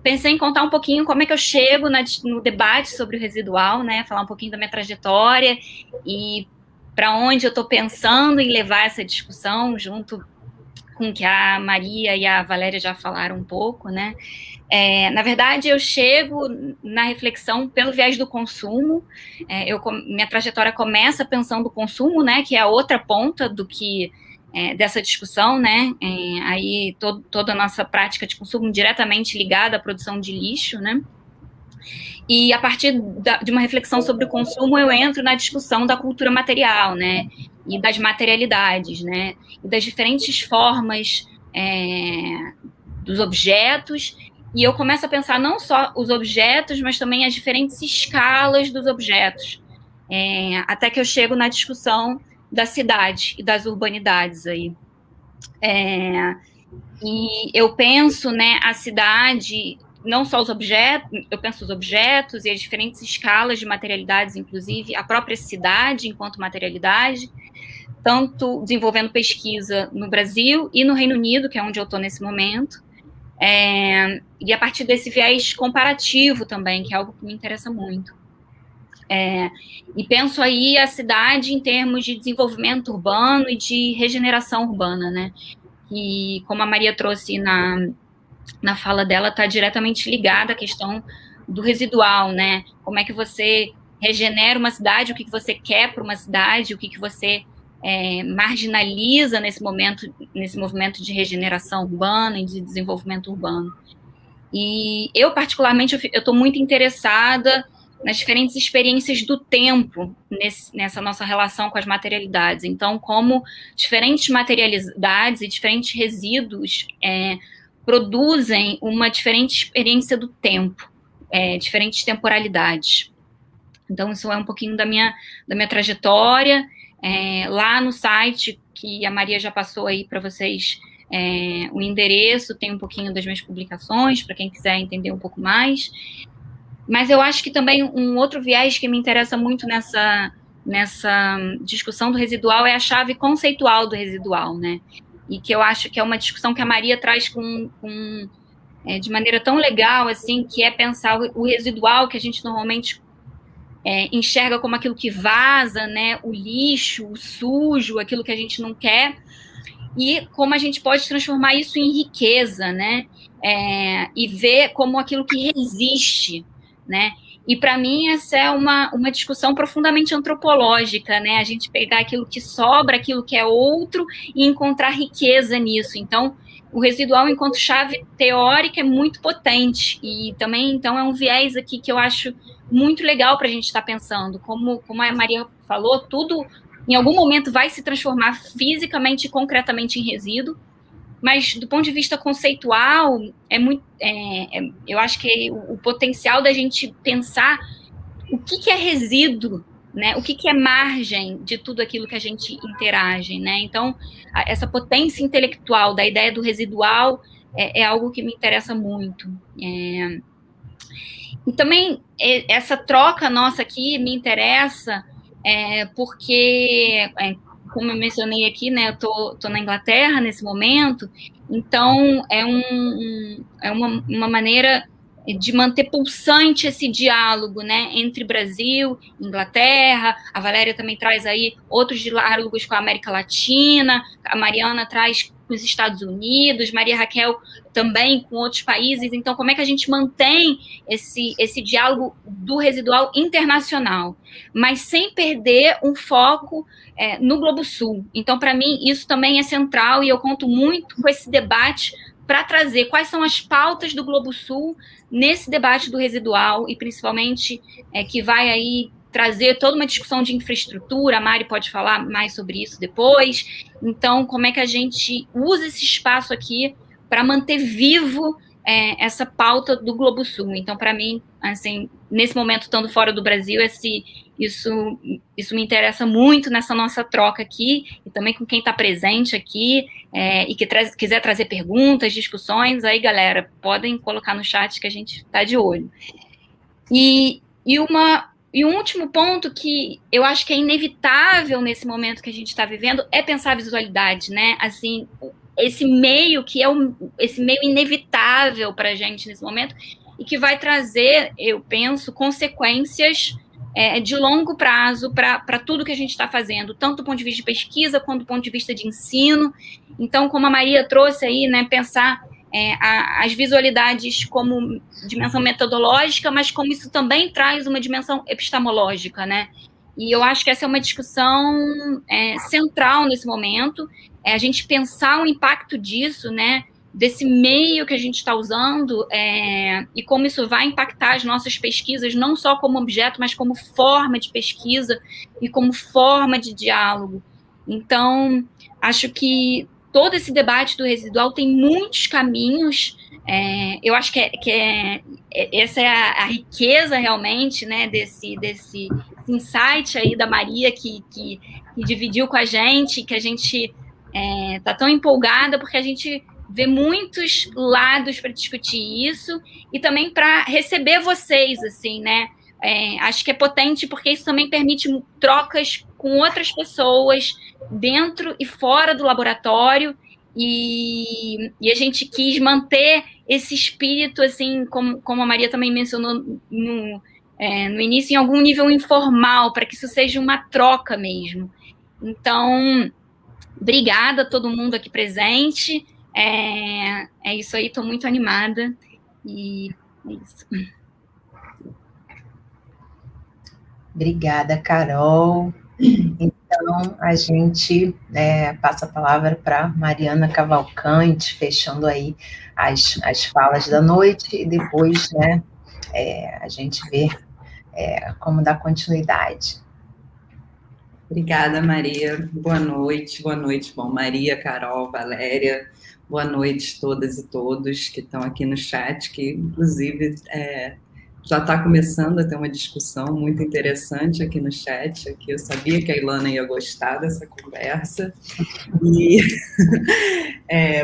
Pensei em contar um pouquinho como é que eu chego no debate sobre o residual, né, falar um pouquinho da minha trajetória e para onde eu estou pensando em levar essa discussão junto com que a Maria e a Valéria já falaram um pouco, né? Na verdade, eu chego na reflexão pelo viés do consumo. Minha trajetória começa pensando o consumo, né? Que é a outra ponta do que dessa discussão, né? Aí toda a nossa prática de consumo diretamente ligada à produção de lixo, né? E a partir de uma reflexão sobre o consumo, eu entro na discussão da cultura material, né? E das materialidades, né? E das diferentes formas dos objetos. E eu começo a pensar não só os objetos, mas também as diferentes escalas dos objetos. Até que eu chego na discussão da cidade e das urbanidades aí. E eu penso, né, a cidade, não só os objetos, eu penso os objetos e as diferentes escalas de materialidades, inclusive a própria cidade enquanto materialidade, tanto desenvolvendo pesquisa no Brasil e no Reino Unido, que é onde eu estou nesse momento, e a partir desse viés comparativo também, que é algo que me interessa muito. E penso aí a cidade em termos de desenvolvimento urbano e de regeneração urbana, né? E como a Maria trouxe na fala dela, está diretamente ligada à questão do residual, né? Como é que você regenera uma cidade, o que você quer para uma cidade, o que você marginaliza nesse movimento de regeneração urbana e de desenvolvimento urbano. E eu, particularmente, eu estou muito interessada nas diferentes experiências do tempo nessa nossa relação com as materialidades. Então, como diferentes materialidades e diferentes resíduos produzem uma diferente experiência do tempo, diferentes temporalidades. Então, isso é um pouquinho da minha trajetória. Lá no site, que a Maria já passou aí para vocês o endereço, tem um pouquinho das minhas publicações, para quem quiser entender um pouco mais. Mas eu acho que também um outro viés que me interessa muito nessa discussão do residual é a chave conceitual do residual, né? E que eu acho que é uma discussão que a Maria traz de maneira tão legal, assim, que é pensar o residual que a gente normalmente enxerga como aquilo que vaza, né? O lixo, o sujo, aquilo que a gente não quer. e como a gente pode transformar isso em riqueza, né? E ver como aquilo que resiste, né? E, para mim, essa é uma discussão profundamente antropológica, né? A gente pegar aquilo que sobra, aquilo que é outro, e encontrar riqueza nisso. Então, o residual, enquanto chave teórica, é muito potente. E também, então, é um viés aqui que eu acho muito legal para a gente estar pensando. Como a Maria falou, tudo, em algum momento, vai se transformar fisicamente e concretamente em resíduo. Mas, do ponto de vista conceitual, eu acho que o potencial da gente pensar o que é resíduo, né? O que é margem de tudo aquilo que a gente interage, né? Então, essa potência intelectual da ideia do residual é algo que me interessa muito. E também, essa troca nossa aqui me interessa porque... como eu mencionei aqui, né, eu tô na Inglaterra nesse momento, então é uma maneira de manter pulsante esse diálogo, né, entre Brasil e Inglaterra. A Valéria também traz aí outros diálogos com a América Latina, a Mariana traz com os Estados Unidos, Maria Raquel também com outros países. Então, como é que a gente mantém esse diálogo do residual internacional, mas sem perder um foco no Globo Sul? Então, para mim, isso também é central, e eu conto muito com esse debate para trazer quais são as pautas do Globo Sul nesse debate do residual, e principalmente que vai aí trazer toda uma discussão de infraestrutura. A Mari pode falar mais sobre isso depois. Então, como é que a gente usa esse espaço aqui para manter vivo essa pauta do Globo Sul? Então, para mim, assim, nesse momento, estando fora do Brasil, isso me interessa muito nessa nossa troca aqui, e também com quem está presente aqui, e que quiser trazer perguntas, discussões, aí, galera, podem colocar no chat que a gente está de olho. E um último ponto que eu acho que é inevitável nesse momento que a gente está vivendo é pensar a visualidade, né? Assim, esse meio que é esse meio inevitável para a gente nesse momento, e que vai trazer, eu penso, consequências de longo prazo para tudo que a gente está fazendo, tanto do ponto de vista de pesquisa quanto do ponto de vista de ensino. Então, como a Maria trouxe aí, né, pensar as visualidades como dimensão metodológica, mas como isso também traz uma dimensão epistemológica, né? E eu acho que essa é uma discussão central nesse momento, a gente pensar o impacto disso, né, desse meio que a gente está usando, e como isso vai impactar as nossas pesquisas, não só como objeto, mas como forma de pesquisa e como forma de diálogo. Então, acho que todo esse debate do residual tem muitos caminhos. Eu acho que essa é a riqueza realmente, né, desse insight aí da Maria, que dividiu com a gente, que a gente está tão empolgada, porque a gente vê muitos lados para discutir isso, e também para receber vocês, assim, né? Acho que é potente, porque isso também permite trocas com outras pessoas dentro e fora do laboratório, e a gente quis manter esse espírito, assim, como a Maria também mencionou no início, em algum nível informal, para que isso seja uma troca mesmo. Então, obrigada a todo mundo aqui presente. É isso aí, estou muito animada, e é isso. Obrigada, Carol. Então, a gente passa a palavra para Mariana Cavalcante, fechando aí as falas da noite, e depois, né, a gente vê como dar continuidade. Obrigada, Maria. Boa noite. Bom, Maria, Carol, Valéria, boa noite todas e todos que estão aqui no chat, que, inclusive, já está começando a ter uma discussão muito interessante aqui no chat. Aqui eu sabia que a Ilana ia gostar dessa conversa. E,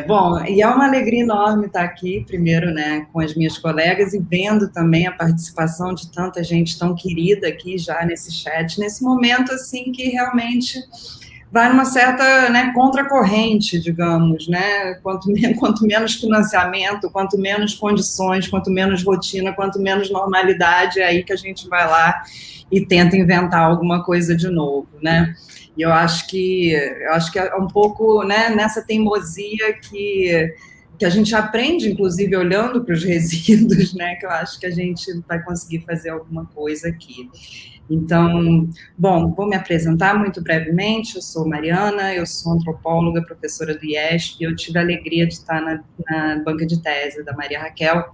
bom, e é uma alegria enorme estar aqui, primeiro, né, com as minhas colegas, e vendo também a participação de tanta gente tão querida aqui já nesse chat, nesse momento, assim, que realmente vai numa certa, né, contracorrente, digamos, né? Quanto menos financiamento, quanto menos condições, quanto menos rotina, quanto menos normalidade, é aí que a gente vai lá e tenta inventar alguma coisa de novo, né? E eu acho que é um pouco, né, nessa teimosia que a gente aprende, inclusive, olhando para os resíduos, né, que eu acho que a gente vai conseguir fazer alguma coisa aqui. Então, bom, vou me apresentar muito brevemente. Eu sou Mariana, eu sou antropóloga, professora do IESP, eu tive a alegria de estar na banca de tese da Maria Raquel,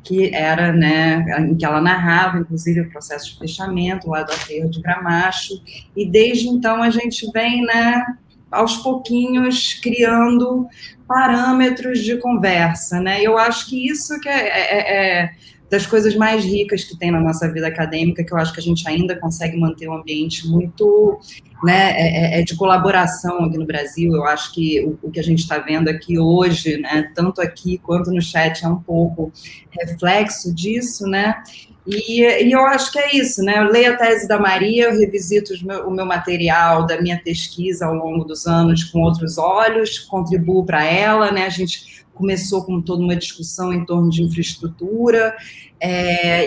que era, né, em que ela narrava, inclusive, o processo de fechamento lá do aterro de Gramacho, e desde então a gente vem, né, aos pouquinhos, criando parâmetros de conversa, né, eu acho que isso que é das coisas mais ricas que tem na nossa vida acadêmica, que eu acho que a gente ainda consegue manter um ambiente muito, né, de colaboração aqui no Brasil. Eu acho que o que a gente está vendo aqui hoje, né, tanto aqui quanto no chat, é um pouco reflexo disso, né, e eu acho que é isso, né, eu leio a tese da Maria, eu revisito o meu material da minha pesquisa ao longo dos anos com outros olhos, contribuo para ela, né, a gente começou com toda uma discussão em torno de infraestrutura,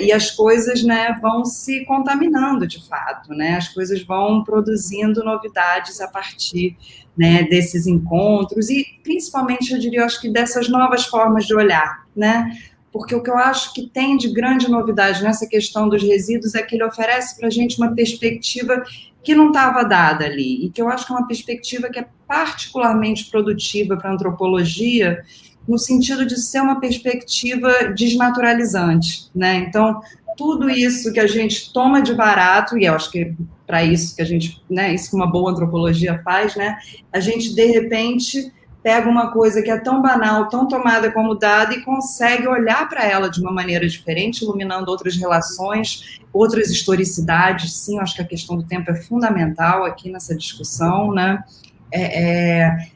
e as coisas, né, vão se contaminando de fato, né, as coisas vão produzindo novidades a partir, né, desses encontros e principalmente, eu diria, acho que dessas novas formas de olhar, né, porque o que eu acho que tem de grande novidade nessa questão dos resíduos é que ele oferece para a gente uma perspectiva que não estava dada ali, e que eu acho que é uma perspectiva que é particularmente produtiva para a antropologia, no sentido de ser uma perspectiva desnaturalizante, né? Então, tudo isso que a gente toma de barato, e eu acho que é para isso que a gente, né, isso que uma boa antropologia faz, né? A gente, de repente, pega uma coisa que é tão banal, tão tomada como dada, e consegue olhar para ela de uma maneira diferente, iluminando outras relações, outras historicidades. Sim, eu acho que a questão do tempo é fundamental aqui nessa discussão, né?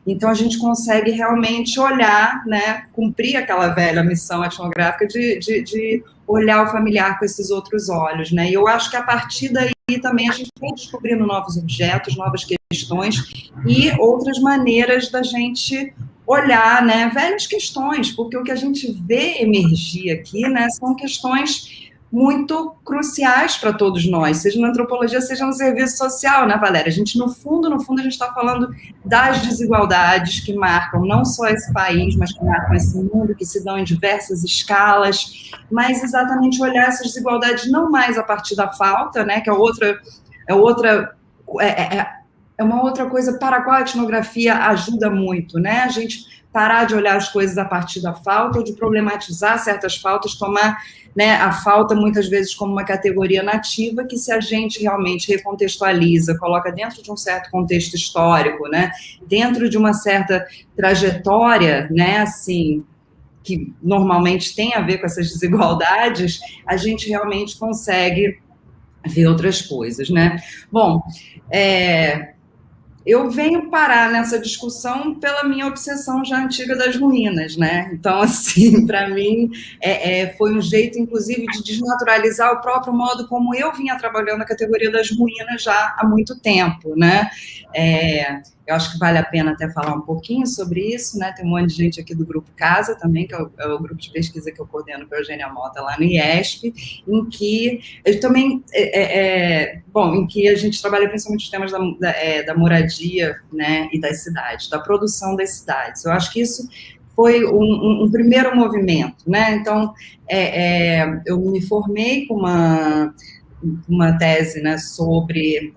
Então a gente consegue realmente olhar, né, cumprir aquela velha missão etnográfica de olhar o familiar com esses outros olhos, né, e eu acho que a partir daí também a gente vai descobrindo novos objetos, novas questões e outras maneiras da gente olhar, né, velhas questões, porque o que a gente vê emergir aqui, né, são questões muito cruciais para todos nós, seja na antropologia, seja no serviço social, né, Valéria? A gente, no fundo, a gente está falando das desigualdades que marcam não só esse país, mas que marcam esse mundo, que se dão em diversas escalas, mas exatamente olhar essas desigualdades não mais a partir da falta, né, que é uma outra coisa para a qual a etnografia ajuda muito, né? A gente parar de olhar as coisas a partir da falta ou de problematizar certas faltas, tomar, né, a falta muitas vezes como uma categoria nativa que, se a gente realmente recontextualiza, coloca dentro de um certo contexto histórico, né, dentro de uma certa trajetória, né, assim, que normalmente tem a ver com essas desigualdades, a gente realmente consegue ver outras coisas, né? Bom, eu venho parar nessa discussão pela minha obsessão já antiga das ruínas, né? Então, assim, para mim, foi um jeito, inclusive, de desnaturalizar o próprio modo como eu vinha trabalhando a categoria das ruínas já há muito tempo, né? Eu acho que vale a pena até falar um pouquinho sobre isso, né? Tem um monte de gente aqui do Grupo Casa também, que é o grupo de pesquisa que eu coordeno com a Eugênia Mota lá no IESP, em que eu também, em que a gente trabalha principalmente os temas da moradia, né, e das cidades, da produção das cidades. Eu acho que isso foi um primeiro movimento, né? Então, eu me formei com uma tese, né, sobre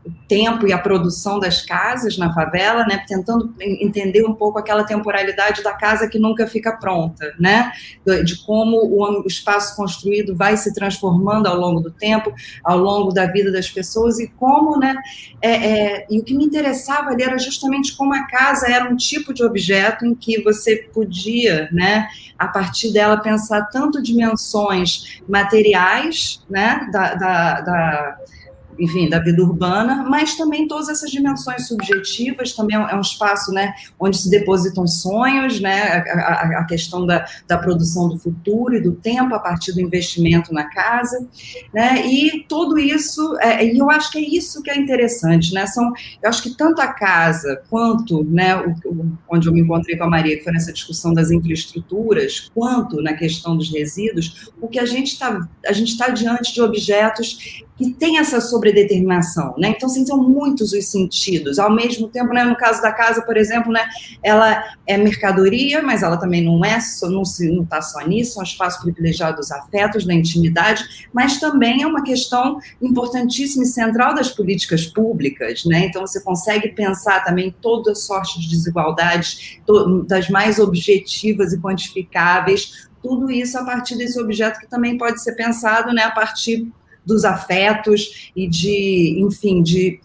o tempo e a produção das casas na favela, né, tentando entender um pouco aquela temporalidade da casa que nunca fica pronta, né, de como o espaço construído vai se transformando ao longo do tempo, ao longo da vida das pessoas, e como, né, e o que me interessava ali era justamente como a casa era um tipo de objeto em que você podia, né, a partir dela pensar tanto dimensões materiais, né, enfim, da vida urbana, mas também todas essas dimensões subjetivas. Também é um espaço, né, onde se depositam sonhos, né, a questão da produção do futuro e do tempo a partir do investimento na casa, né, e tudo isso, e eu acho que é isso que é interessante, né, eu acho que tanto a casa quanto, né, onde eu me encontrei com a Maria, que foi nessa discussão das infraestruturas, quanto na questão dos resíduos, o que a gente está diante de objetos que tem essa sobredeterminação, né? Então, assim, são muitos os sentidos. Ao mesmo tempo, né, no caso da casa, por exemplo, né, ela é mercadoria, mas ela também não está só nisso, é um espaço privilegiado dos afetos, da intimidade, mas também é uma questão importantíssima e central das políticas públicas, né? Então, você consegue pensar também toda sorte de desigualdades, das mais objetivas e quantificáveis, tudo isso a partir desse objeto que também pode ser pensado, né, a partir dos afetos e de, enfim, de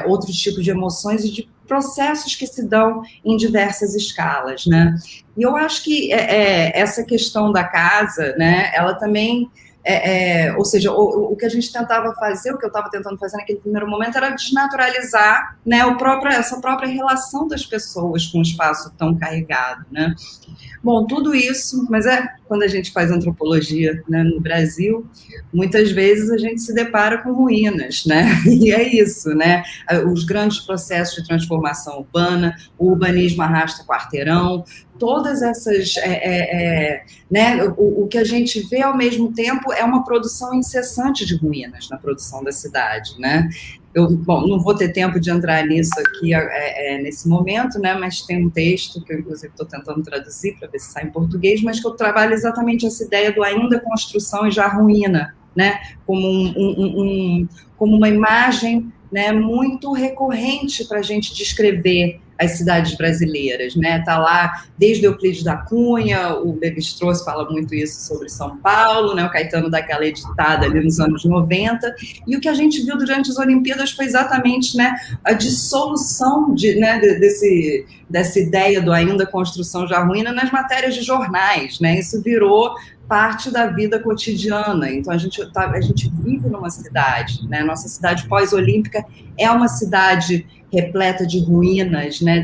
outros tipos de emoções e de processos que se dão em diversas escalas, né? E eu acho que essa questão da casa, né, ela também, ou seja, o que a gente tentava fazer, o que eu estava tentando fazer naquele primeiro momento era desnaturalizar, né, essa própria relação das pessoas com um espaço tão carregado, né? Bom, tudo isso, mas quando a gente faz antropologia, né, no Brasil, muitas vezes a gente se depara com ruínas, né? E é isso, né? Os grandes processos de transformação urbana, o urbanismo arrasta quarteirão, todas essas, né, o que a gente vê ao mesmo tempo é uma produção incessante de ruínas na produção da cidade, né? Bom, não vou ter tempo de entrar nisso aqui nesse momento, né, mas tem um texto que eu, inclusive, estou tentando traduzir para ver se sai em português, mas que eu trabalho exatamente essa ideia do ainda construção e já ruína, né, como uma imagem, né, muito recorrente para a gente descrever as cidades brasileiras, né? Tá lá desde Euclides da Cunha, o Lévi-Strauss fala muito isso sobre São Paulo, né? O Caetano dá aquela editada ali nos anos 90, e o que a gente viu durante as Olimpíadas foi exatamente, né, a dissolução dessa ideia do ainda construção já ruína nas matérias de jornais, né? Isso virou parte da vida cotidiana. Então, a gente vive numa cidade, né? Nossa cidade pós-olímpica é uma cidade repleta de ruínas, né?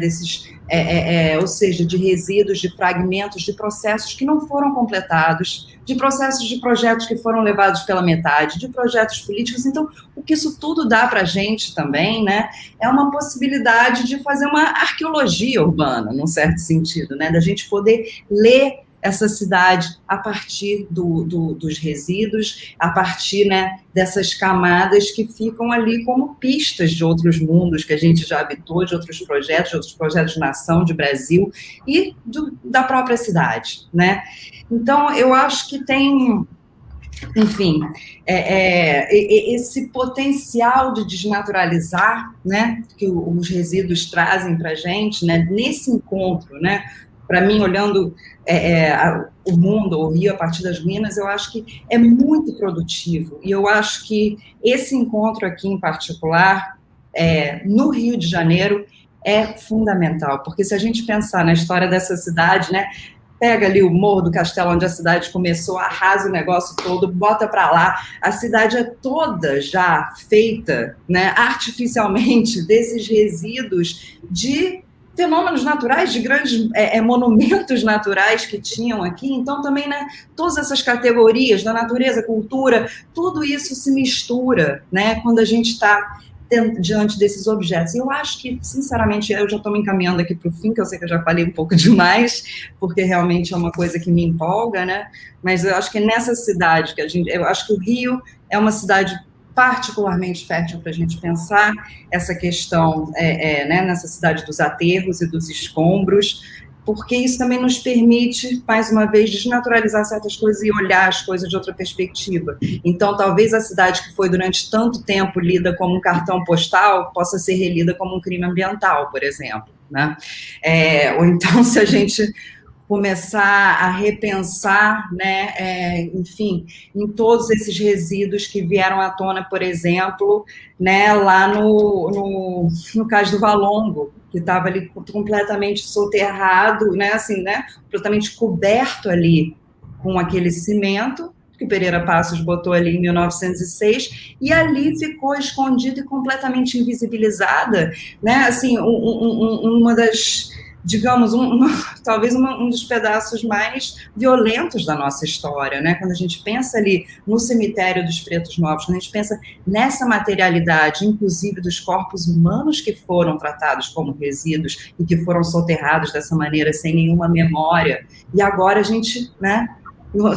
Ou seja, de resíduos, de fragmentos, de processos que não foram completados, de processos de projetos que foram levados pela metade, de projetos políticos. Então, o que isso tudo dá para a gente também, né, é uma possibilidade de fazer uma arqueologia urbana, num certo sentido, né, da gente poder ler essa cidade a partir dos resíduos, a partir, né, dessas camadas que ficam ali como pistas de outros mundos que a gente já habitou, de outros projetos de nação, de Brasil e da própria cidade, né? Então, eu acho que tem, enfim, esse potencial de desnaturalizar, né, que os resíduos trazem para a gente, né, nesse encontro, né? Para mim, olhando o mundo, o Rio, a partir das ruínas, eu acho que é muito produtivo. E eu acho que esse encontro aqui, em particular, no Rio de Janeiro, é fundamental. Porque se a gente pensar na história dessa cidade, né, pega ali o Morro do Castelo, onde a cidade começou, arrasa o negócio todo, bota para lá, a cidade é toda já feita, né, artificialmente desses resíduos de fenômenos naturais, de grandes monumentos naturais que tinham aqui. Então, também, né, todas essas categorias da natureza, cultura, tudo isso se mistura, né, quando a gente está diante desses objetos. E eu acho que, sinceramente, eu já estou me encaminhando aqui para o fim, que eu sei que eu já falei um pouco demais, porque realmente é uma coisa que me empolga, né, mas eu acho que nessa cidade, eu acho que o Rio é uma cidade particularmente fértil para a gente pensar essa questão, né, nessa cidade dos aterros e dos escombros, porque isso também nos permite, mais uma vez, desnaturalizar certas coisas e olhar as coisas de outra perspectiva. Então, talvez a cidade que foi durante tanto tempo lida como um cartão postal possa ser relida como um crime ambiental, por exemplo, né? Ou então, se a gente começar a repensar, né, enfim, em todos esses resíduos que vieram à tona, por exemplo, né, lá no Cais do Valongo, que estava ali completamente soterrado, né, assim, né, completamente coberto ali com aquele cimento que Pereira Passos botou ali em 1906, e ali ficou escondida e completamente invisibilizada, né, assim, uma das, digamos, talvez um dos pedaços mais violentos da nossa história, né? Quando a gente pensa ali no cemitério dos Pretos Novos, quando a gente pensa nessa materialidade, inclusive dos corpos humanos que foram tratados como resíduos e que foram soterrados dessa maneira, sem nenhuma memória, e agora a gente, né,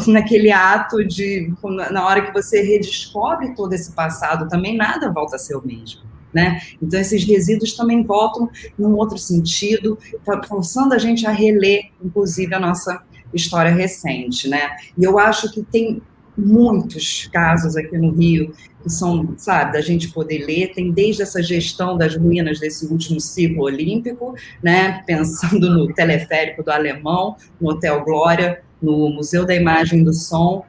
naquele ato de, na hora que você redescobre todo esse passado, também nada volta a ser o mesmo, né? Então, esses resíduos também voltam num outro sentido, forçando a gente a reler, inclusive, a nossa história recente, né? E eu acho que tem muitos casos aqui no Rio que são, sabe, da gente poder ler, tem desde essa gestão das ruínas desse último ciclo olímpico, né, pensando no teleférico do Alemão, no Hotel Glória, no Museu da Imagem e do Som,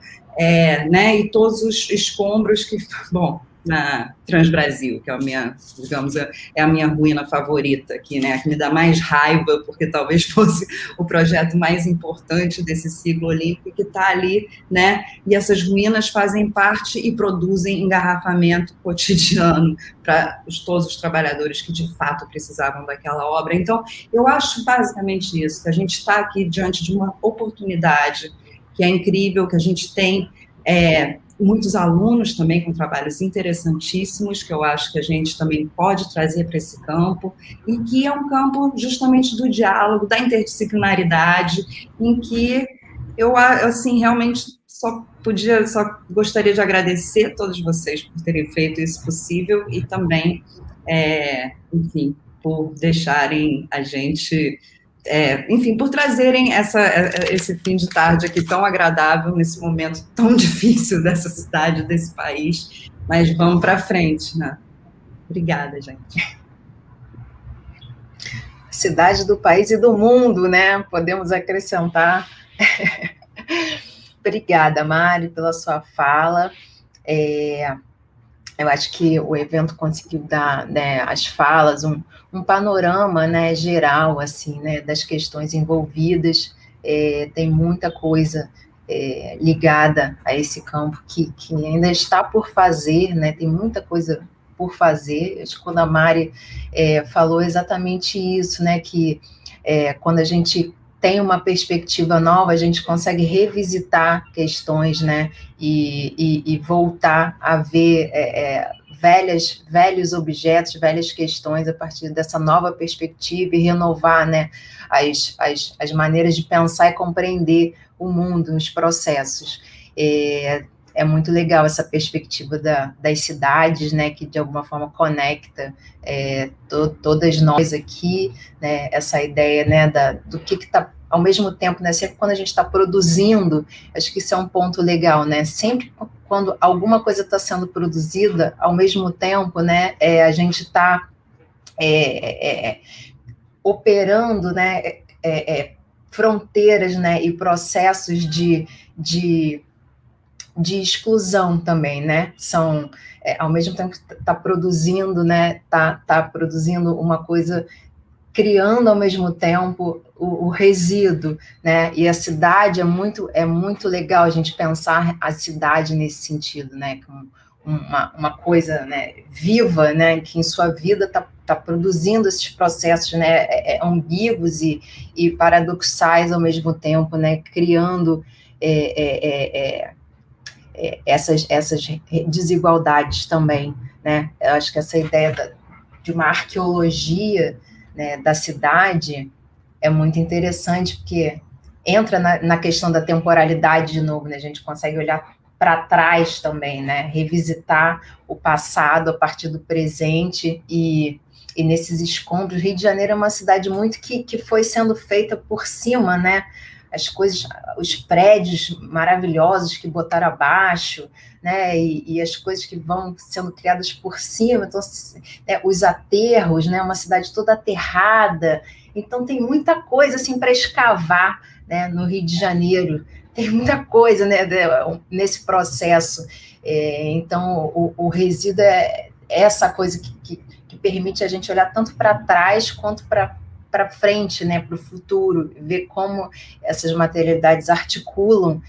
né, e todos os escombros que, bom, na Transbrasil, que é a minha, digamos, é a minha ruína favorita aqui, né, que me dá mais raiva, porque talvez fosse o projeto mais importante desse ciclo olímpico, que está ali, né, e essas ruínas fazem parte e produzem engarrafamento cotidiano para todos os trabalhadores que, de fato, precisavam daquela obra. Então, eu acho basicamente isso, que a gente está aqui diante de uma oportunidade que é incrível, que a gente tem muitos alunos também com trabalhos interessantíssimos, que eu acho que a gente também pode trazer para esse campo, e que é um campo justamente do diálogo, da interdisciplinaridade, em que eu, assim, realmente só gostaria de agradecer a todos vocês por terem feito isso possível, e também, enfim, por deixarem a gente... enfim, por trazerem esse fim de tarde aqui tão agradável, nesse momento tão difícil dessa cidade, desse país, mas vamos para frente, né? Obrigada, gente. Cidade do país e do mundo, né? Podemos acrescentar. Obrigada, Mari, pela sua fala. Eu acho que o evento conseguiu dar, né, às falas um panorama, né, geral, assim, né, das questões envolvidas. Tem muita coisa ligada a esse campo que ainda está por fazer, né, tem muita coisa por fazer. Acho que quando a Mari falou exatamente isso, né, que quando a gente tem uma perspectiva nova, a gente consegue revisitar questões, né, e voltar a ver velhos objetos, velhas questões a partir dessa nova perspectiva e renovar, né, as maneiras de pensar e compreender o mundo, os processos. É muito legal essa perspectiva das cidades, né, que de alguma forma conecta todas nós aqui, né, essa ideia, né, do que está, ao mesmo tempo, né, sempre quando a gente está produzindo, acho que isso é um ponto legal, né, sempre quando alguma coisa está sendo produzida, ao mesmo tempo, né, a gente está operando, né, fronteiras, né, e processos de exclusão também, né, são, ao mesmo tempo que está produzindo, né, tá produzindo uma coisa, criando ao mesmo tempo o resíduo, né, e a cidade é muito legal a gente pensar a cidade nesse sentido, né, como uma coisa, né, viva, né, que em sua vida está produzindo esses processos, né, ambíguos e paradoxais ao mesmo tempo, né, criando essas desigualdades também, né? Eu acho que essa ideia de uma arqueologia, né, da cidade é muito interessante, porque entra na questão da temporalidade de novo, né? A gente consegue olhar para trás também, né? Revisitar o passado a partir do presente e nesses escombros. Rio de Janeiro é uma cidade muito que foi sendo feita por cima, né? As coisas, os prédios maravilhosos que botaram abaixo, né, e as coisas que vão sendo criadas por cima, então, os aterros, né, uma cidade toda aterrada, então tem muita coisa assim para escavar, né, no Rio de Janeiro, tem muita coisa, né, nesse processo. Então o resíduo é essa coisa que permite a gente olhar tanto para trás quanto para frente, né, para o futuro, ver como essas materialidades articulam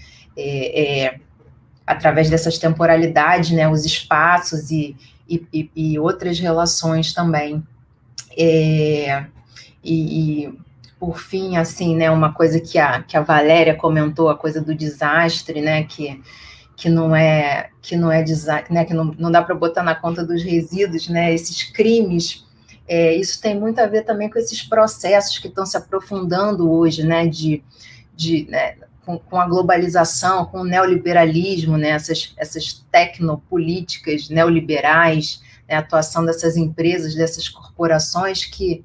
através dessas temporalidades, né, os espaços e outras relações também. Por fim, assim, né, uma coisa que a Valéria comentou, a coisa do desastre, né, que não é desastre, né, que não dá para botar na conta dos resíduos, né, esses crimes. Isso tem muito a ver também com esses processos que estão se aprofundando hoje, né, de né, com a globalização, com o neoliberalismo, né, essas tecnopolíticas neoliberais, né, a atuação dessas empresas, dessas corporações, que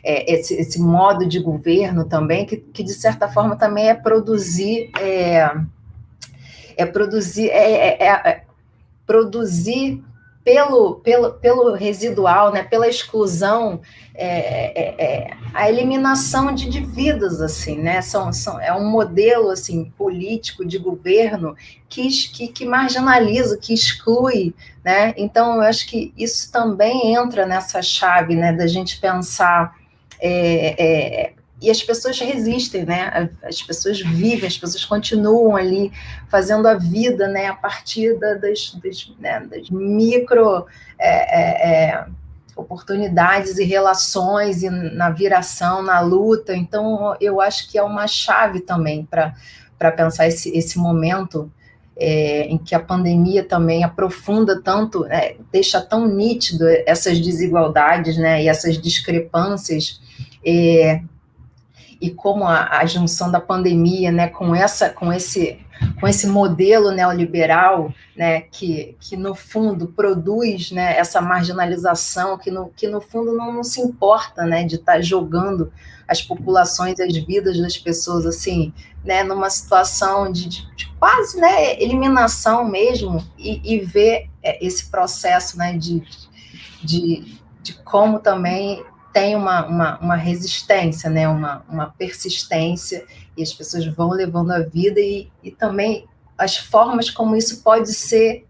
esse modo de governo também, que de certa forma também é produzir pelo residual, né, pela exclusão, a eliminação de vidas, assim, né, é um modelo, assim, político de governo que marginaliza, que exclui, né, então eu acho que isso também entra nessa chave, né, da gente pensar, e as pessoas resistem, né, as pessoas vivem, as pessoas continuam ali fazendo a vida, né, a partir das micro oportunidades e relações, e na viração, na luta. Então, eu acho que é uma chave também para pensar esse momento em que a pandemia também aprofunda tanto, deixa tão nítido essas desigualdades, né, e essas discrepâncias, e como a junção da pandemia, né, com esse modelo neoliberal, né, que no fundo produz, né, essa marginalização, que no fundo não se importa, né, de estar jogando as populações, as vidas das pessoas, assim, né, numa situação de quase, né, eliminação mesmo, e ver esse processo, né, de como também tem uma resistência, né, uma persistência, e as pessoas vão levando a vida, e também as formas como isso pode ser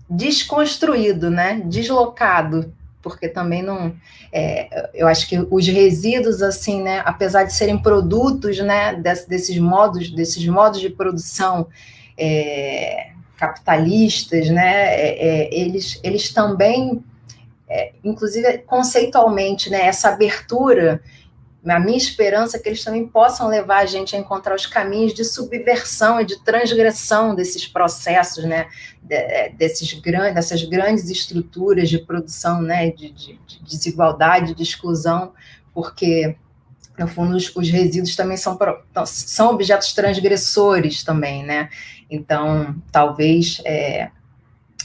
desconstruído, né, deslocado, porque também não... eu acho que os resíduos, assim, né, apesar de serem produtos, né, desses modos de produção capitalistas, né, eles também, inclusive conceitualmente, né, essa abertura, a minha esperança é que eles também possam levar a gente a encontrar os caminhos de subversão e de transgressão desses processos, né, dessas grandes estruturas de produção, né, de desigualdade, de exclusão, porque no fundo, os resíduos também são objetos transgressores também, né? Então, talvez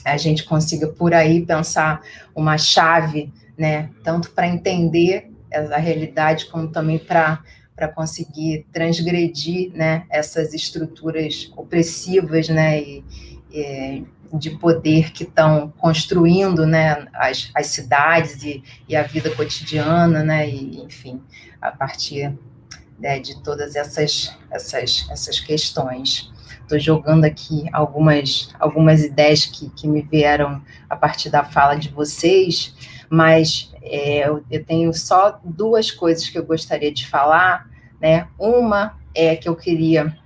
a gente consiga, por aí, pensar uma chave, né? Tanto para entender a realidade, como também para conseguir transgredir, né, essas estruturas opressivas, né, e de poder que estão construindo, né, as cidades e a vida cotidiana, né, e, enfim, a partir, né, de todas essas questões. Estou jogando aqui algumas ideias que me vieram a partir da fala de vocês, mas eu tenho só duas coisas que eu gostaria de falar, né? Uma é que eu queria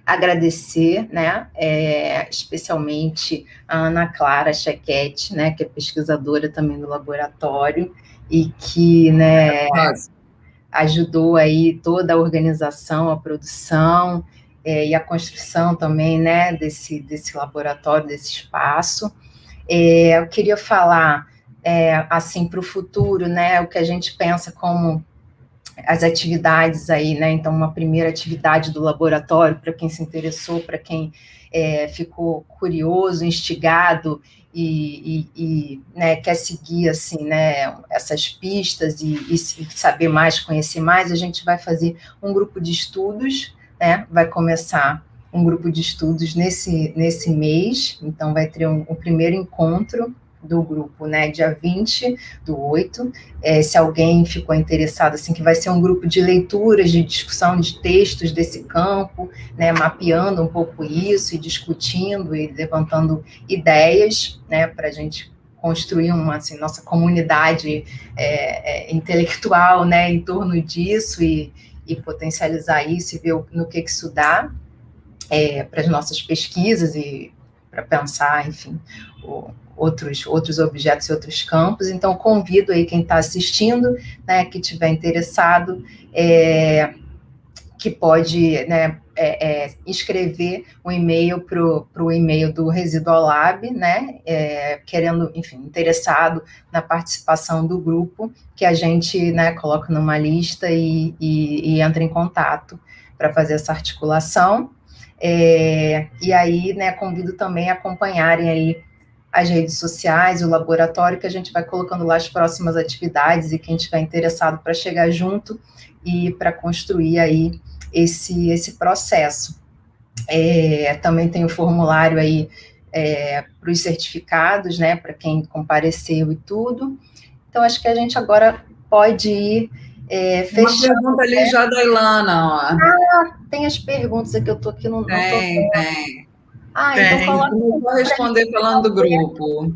agradecer, né, especialmente a Ana Clara Chequete, né, que é pesquisadora também do laboratório, e que, né, ajudou aí toda a organização, a produção, e a construção também, né, desse laboratório, desse espaço. Eu queria falar, assim, para o futuro, né, o que a gente pensa como as atividades aí, né, então uma primeira atividade do laboratório, para quem se interessou, para quem ficou curioso, instigado, e né, quer seguir, assim, né, essas pistas e saber mais, conhecer mais, a gente vai fazer um grupo de estudos, né, vai começar um grupo de estudos nesse mês, então vai ter um primeiro encontro do grupo, né, dia 20/8, se alguém ficou interessado, assim, que vai ser um grupo de leituras, de discussão de textos desse campo, né, mapeando um pouco isso, e discutindo, e levantando ideias, né, para a gente construir uma, assim, nossa comunidade intelectual, né, em torno disso, e potencializar isso, e ver no que isso dá, para as nossas pesquisas, e para pensar, enfim, outros objetos e outros campos. Então, convido aí quem está assistindo, né, que estiver interessado, que pode, né, escrever um e-mail para o e-mail do Residual Lab, né, querendo, enfim, interessado na participação do grupo, que a gente, né, coloca numa lista e entra em contato para fazer essa articulação. E aí, né, convido também a acompanharem aí as redes sociais, o laboratório, que a gente vai colocando lá as próximas atividades e quem estiver interessado para chegar junto e para construir aí esse processo. Também tem o formulário aí para os certificados, né, para quem compareceu e tudo. Então, acho que a gente agora pode ir fechando. Uma pergunta ali já da Ilana, ó. Tem as perguntas aqui, eu estou aqui no... Tem. Então coloca... Eu vou responder falando do grupo.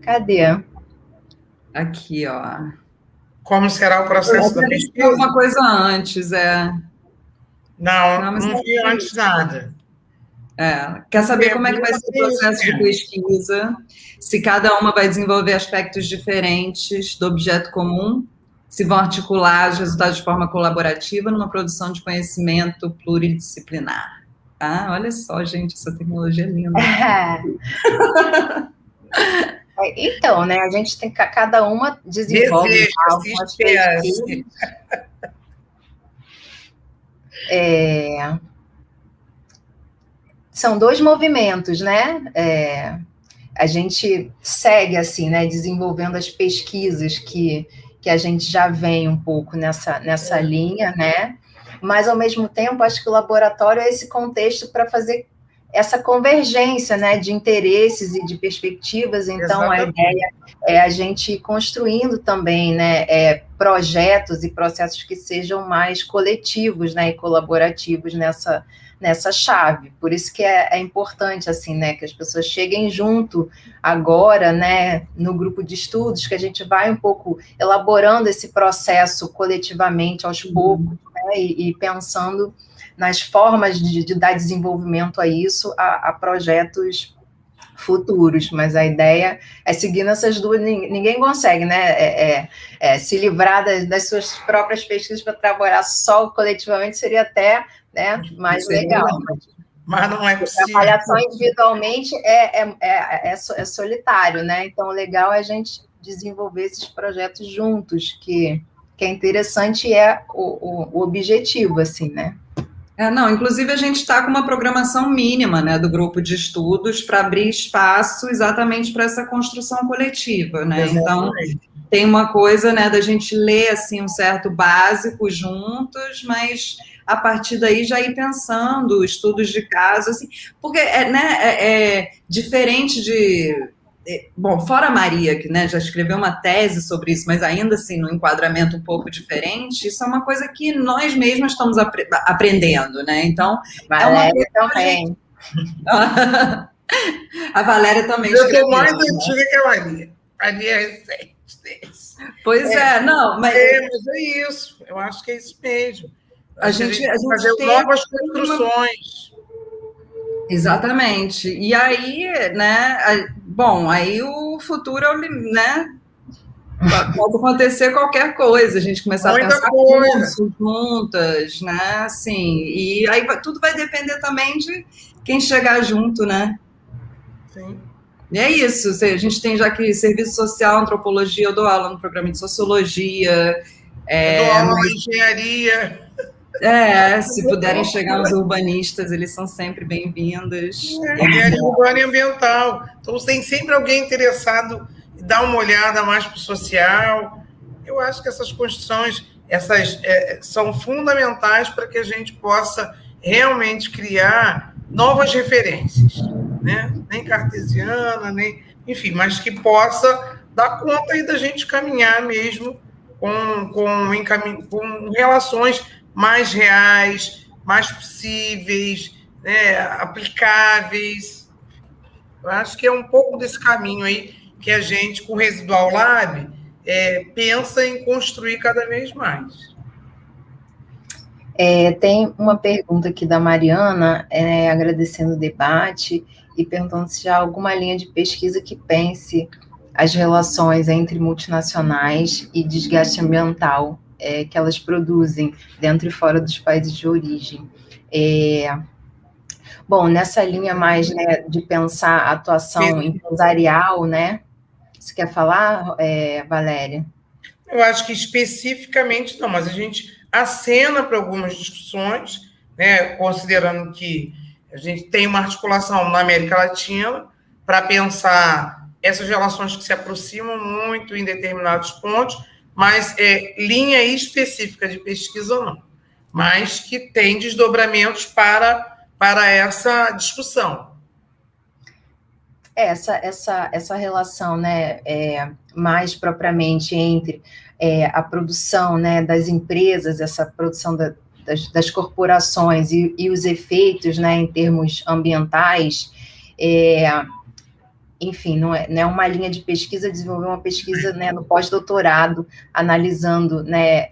Cadê? Aqui, ó. Como será o processo da pesquisa? Uma coisa antes, Não vi antes nada. Quer saber como é que vai ser o processo de pesquisa? Se cada uma vai desenvolver aspectos diferentes do objeto comum, se vão articular os resultados de forma colaborativa numa produção de conhecimento pluridisciplinar. Olha só, gente, essa tecnologia é linda. Então, né, a gente tem que cada uma desenvolve algumas pesquisas. São dois movimentos, né? A gente segue assim, né, desenvolvendo as pesquisas que a gente já vem um pouco nessa linha, né? Mas, ao mesmo tempo, acho que o laboratório é esse contexto para fazer essa convergência, né, de interesses e de perspectivas. Então, exatamente, a ideia é a gente ir construindo também, né, projetos e processos que sejam mais coletivos, né, e colaborativos nessa chave. Por isso que é importante, assim, né, que as pessoas cheguem junto agora, né, no grupo de estudos, que a gente vai um pouco elaborando esse processo coletivamente aos poucos, né, e pensando nas formas de dar desenvolvimento a isso, a projetos futuros, mas a ideia é seguir nessas duas, ninguém consegue, né, se livrar das suas próprias pesquisas para trabalhar só coletivamente, seria até, né, mais legal. Mas não é possível. Trabalhar só individualmente é solitário, né, então o legal é a gente desenvolver esses projetos juntos, que é interessante e é o objetivo, assim, né. Inclusive a gente está com uma programação mínima, né, do grupo de estudos para abrir espaço exatamente para essa construção coletiva, né? Então, tem uma coisa, né, da gente ler, assim, um certo básico juntos, mas a partir daí já ir pensando estudos de caso, assim, porque é diferente de... Bom, fora a Maria, que, né, já escreveu uma tese sobre isso, mas ainda assim, num enquadramento um pouco diferente, isso é uma coisa que nós mesmos estamos aprendendo, né? Então, Valéria também. A Valéria também escreveu. Eu sou mais antiga que a Maria. A Maria é recente. Pois mas é isso. Eu acho que é isso mesmo. A gente fazer novas construções. Exatamente. E aí, né, aí o futuro, né, pode acontecer qualquer coisa, a gente começar a pensar juntas, né, assim, e aí tudo vai depender também de quem chegar junto, né. Sim. E é isso, a gente tem já aqui serviço social, antropologia, eu dou aula no programa de sociologia. Eu dou aula em engenharia. Se puderem chegar os urbanistas, eles são sempre bem-vindos. Engenharia urbana e ambiental. Então, tem sempre alguém interessado em dar uma olhada mais para o social. Eu acho que essas construções são fundamentais para que a gente possa realmente criar novas referências, né? Nem cartesiana, enfim, mas que possa dar conta aí da gente caminhar mesmo com relações mais reais, mais possíveis, né, aplicáveis. Eu acho que é um pouco desse caminho aí que a gente, com o Residual Lab, pensa em construir cada vez mais. Tem uma pergunta aqui da Mariana, agradecendo o debate e perguntando se já há alguma linha de pesquisa que pense as relações entre multinacionais e desgaste ambiental que elas produzem dentro e fora dos países de origem. Bom, nessa linha mais, né, de pensar a atuação empresarial, né? Você quer falar, Valéria? Eu acho que especificamente não, mas a gente acena para algumas discussões, né, considerando que a gente tem uma articulação na América Latina para pensar essas relações que se aproximam muito em determinados pontos, mas linha específica de pesquisa não, mas que tem desdobramentos para essa discussão. Essa relação, né, mais propriamente entre a produção, né, das empresas, essa produção das corporações e os efeitos, né, em termos ambientais, enfim, não é uma linha de pesquisa, desenvolver uma pesquisa, né, no pós-doutorado, analisando, né,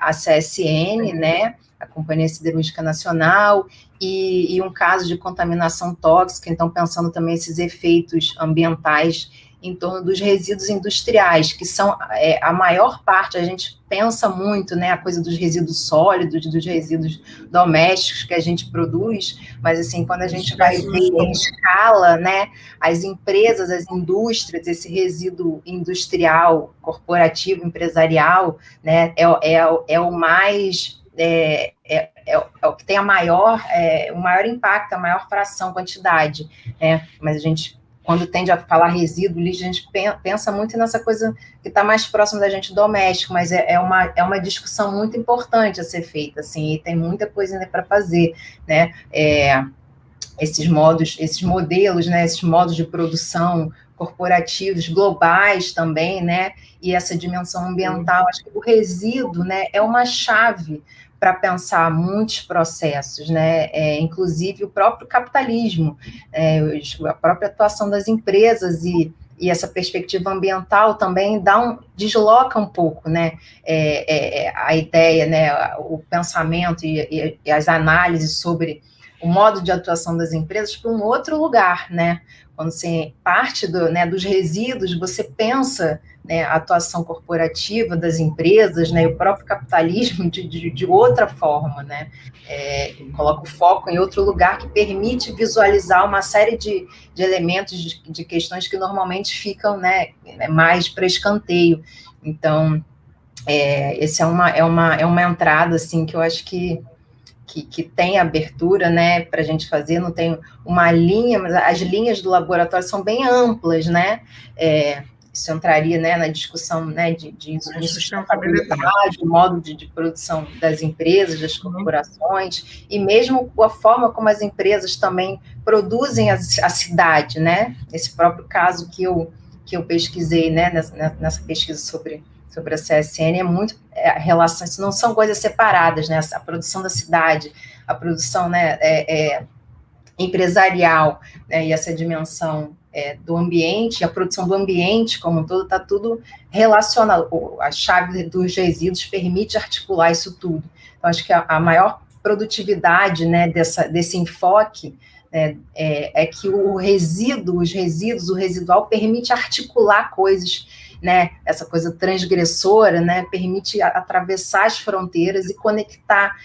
a CSN, né, a Companhia Siderúrgica Nacional, e um caso de contaminação tóxica, então pensando também esses efeitos ambientais em torno dos resíduos industriais, que são a maior parte, a gente pensa muito, né, a coisa dos resíduos sólidos, dos resíduos domésticos que a gente produz, mas assim, quando a gente vai ver em escala, né, as empresas, as indústrias, esse resíduo industrial, corporativo, empresarial, né, é o mais... o que tem o maior impacto, a maior fração, quantidade, né? Mas a gente, quando tende a falar resíduo, lixo, a gente pensa muito nessa coisa que está mais próxima da gente, doméstico, mas é uma discussão muito importante a ser feita, assim, e tem muita coisa ainda para fazer, né? Esses modelos, né? Esses modos de produção corporativos, globais também, né? E essa dimensão ambiental, acho que o resíduo, né, é uma chave para pensar muitos processos, né? Inclusive o próprio capitalismo, a própria atuação das empresas e essa perspectiva ambiental também desloca um pouco, né? A ideia, né? O pensamento e as análises sobre o modo de atuação das empresas para um outro lugar, né? Quando você parte dos resíduos, você pensa, né, a atuação corporativa das empresas, né, e o próprio capitalismo de outra forma, né? Coloca o foco em outro lugar que permite visualizar uma série de elementos, de questões que normalmente ficam, né, mais para escanteio. Então, essa é uma entrada, assim, que eu acho que tem abertura, né, para a gente fazer, não tem uma linha, mas as linhas do laboratório são bem amplas, né, isso entraria, né, na discussão, né, de sustentabilidade, o modo de produção das empresas, das corporações, e mesmo a forma como as empresas também produzem a cidade, né, esse próprio caso que eu pesquisei, né, nessa pesquisa sobre a CSN, é muito relações, não são coisas separadas, né? A produção da cidade, a produção, né, empresarial, né, e essa dimensão do ambiente, a produção do ambiente como um todo, está tudo relacionado. A chave dos resíduos permite articular isso tudo. Então, acho que a maior produtividade, né, desse enfoque é que o residual permite articular coisas, né, essa coisa transgressora, né, permite atravessar as fronteiras e conectar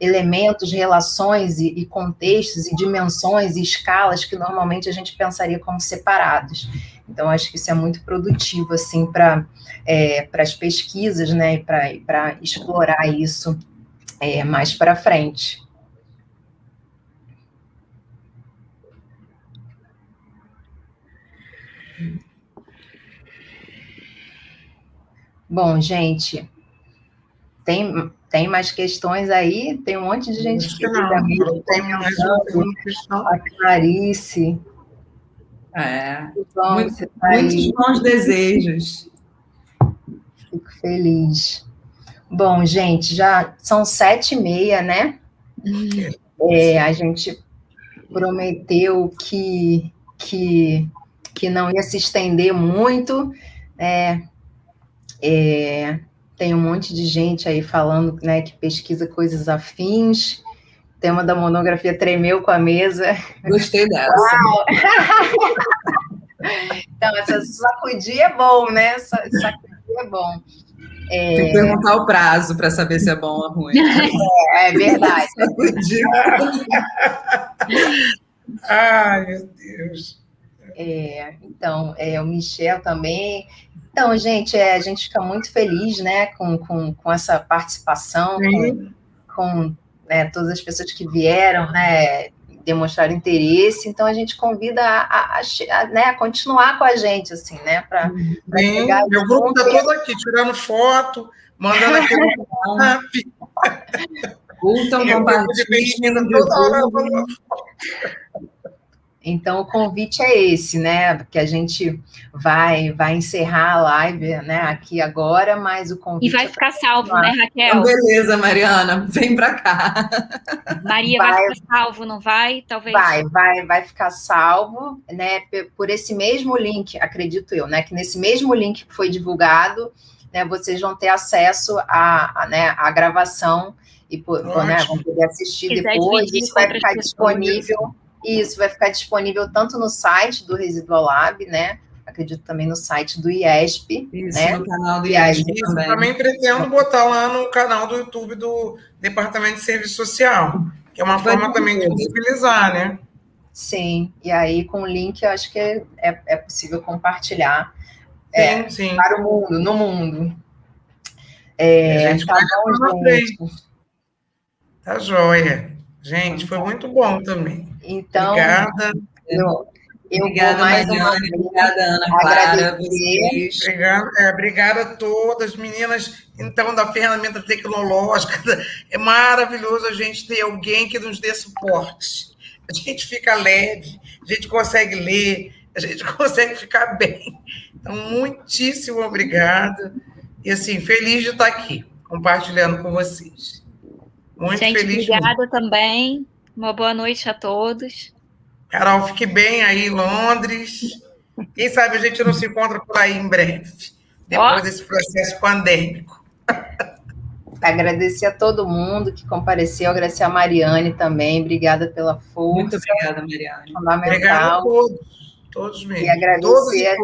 elementos, relações e contextos e dimensões e escalas que normalmente a gente pensaria como separados. Então, acho que isso é muito produtivo, assim, para as pesquisas, né, e para explorar isso mais para frente. Bom, gente, tem mais questões aí? Tem um monte de gente que não tem mais uma questão. A Clarice. Muitos bons desejos. Fico feliz. Bom, gente, já são 7h30, né? A gente prometeu que não ia se estender muito, tem um monte de gente aí falando, né, que pesquisa coisas afins. O tema da monografia tremeu com a mesa. Gostei dessa. Então, essa sacudir é bom, né? Sacudir é bom. Tem que perguntar o prazo para saber se é bom ou ruim. É verdade. Ai, meu Deus. Então, o Michel também. Então, gente, a gente fica muito feliz, né, com essa participação, com né, todas as pessoas que vieram, né, demonstrar interesse. Então, a gente convida a continuar com a gente, assim, né, para chegar. Meu grupo está todo aqui, tirando foto, mandando aqui no WhatsApp. Curtam, compartilhem, toda hora. Então, o convite é esse, né? Que a gente vai encerrar a live, né? Aqui agora, mas o convite... E vai ficar salvo, né, Raquel? Então, beleza, Mariana, vem para cá. Maria, vai ficar salvo, não vai? Talvez... Vai ficar salvo, né? Por esse mesmo link, acredito eu, né? Que nesse mesmo link que foi divulgado, né? Vocês vão ter acesso à gravação e né, vão poder assistir depois. Isso vai ficar disponível... Isso vai ficar disponível tanto no site do Residual Lab, né? Acredito também no site do IESP. Isso, né? No canal do IESP também. Também pretendo botar lá no canal do YouTube do Departamento de Serviço Social, que é uma forma também de visibilizar, né? Sim, e aí com o link eu acho que é possível compartilhar sim. para o mundo, no mundo. Gente, tá bom, gente. Tá joia. Gente, foi muito bom também. Então, obrigada. Obrigada, Mariane. Obrigada, Ana Clara. Obrigada a todas, meninas, então, da ferramenta tecnológica. É maravilhoso a gente ter alguém que nos dê suporte. A gente fica leve, a gente consegue ler, a gente consegue ficar bem. Então, muitíssimo obrigada. E, assim, feliz de estar aqui, compartilhando com vocês. Muito gente, feliz. Obrigada também. Uma boa noite a todos. Carol, fique bem aí em Londres. Quem sabe a gente não se encontra por aí em breve, depois desse processo pandêmico. Agradecer a todo mundo que compareceu, agradecer a Mariane também. Obrigada pela força. Muito obrigada, Mariane. Fundamental. Obrigada a todos mesmo. E agradecer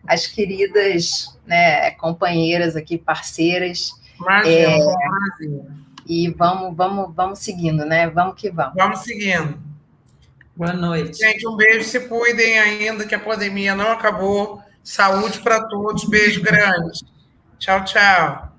as queridas, né, companheiras aqui, parceiras. Imagina. E vamos seguindo, né? Vamos que vamos. Vamos seguindo. Boa noite. Gente, um beijo. Se cuidem ainda, que a pandemia não acabou. Saúde para todos. Beijo grande. Tchau, tchau.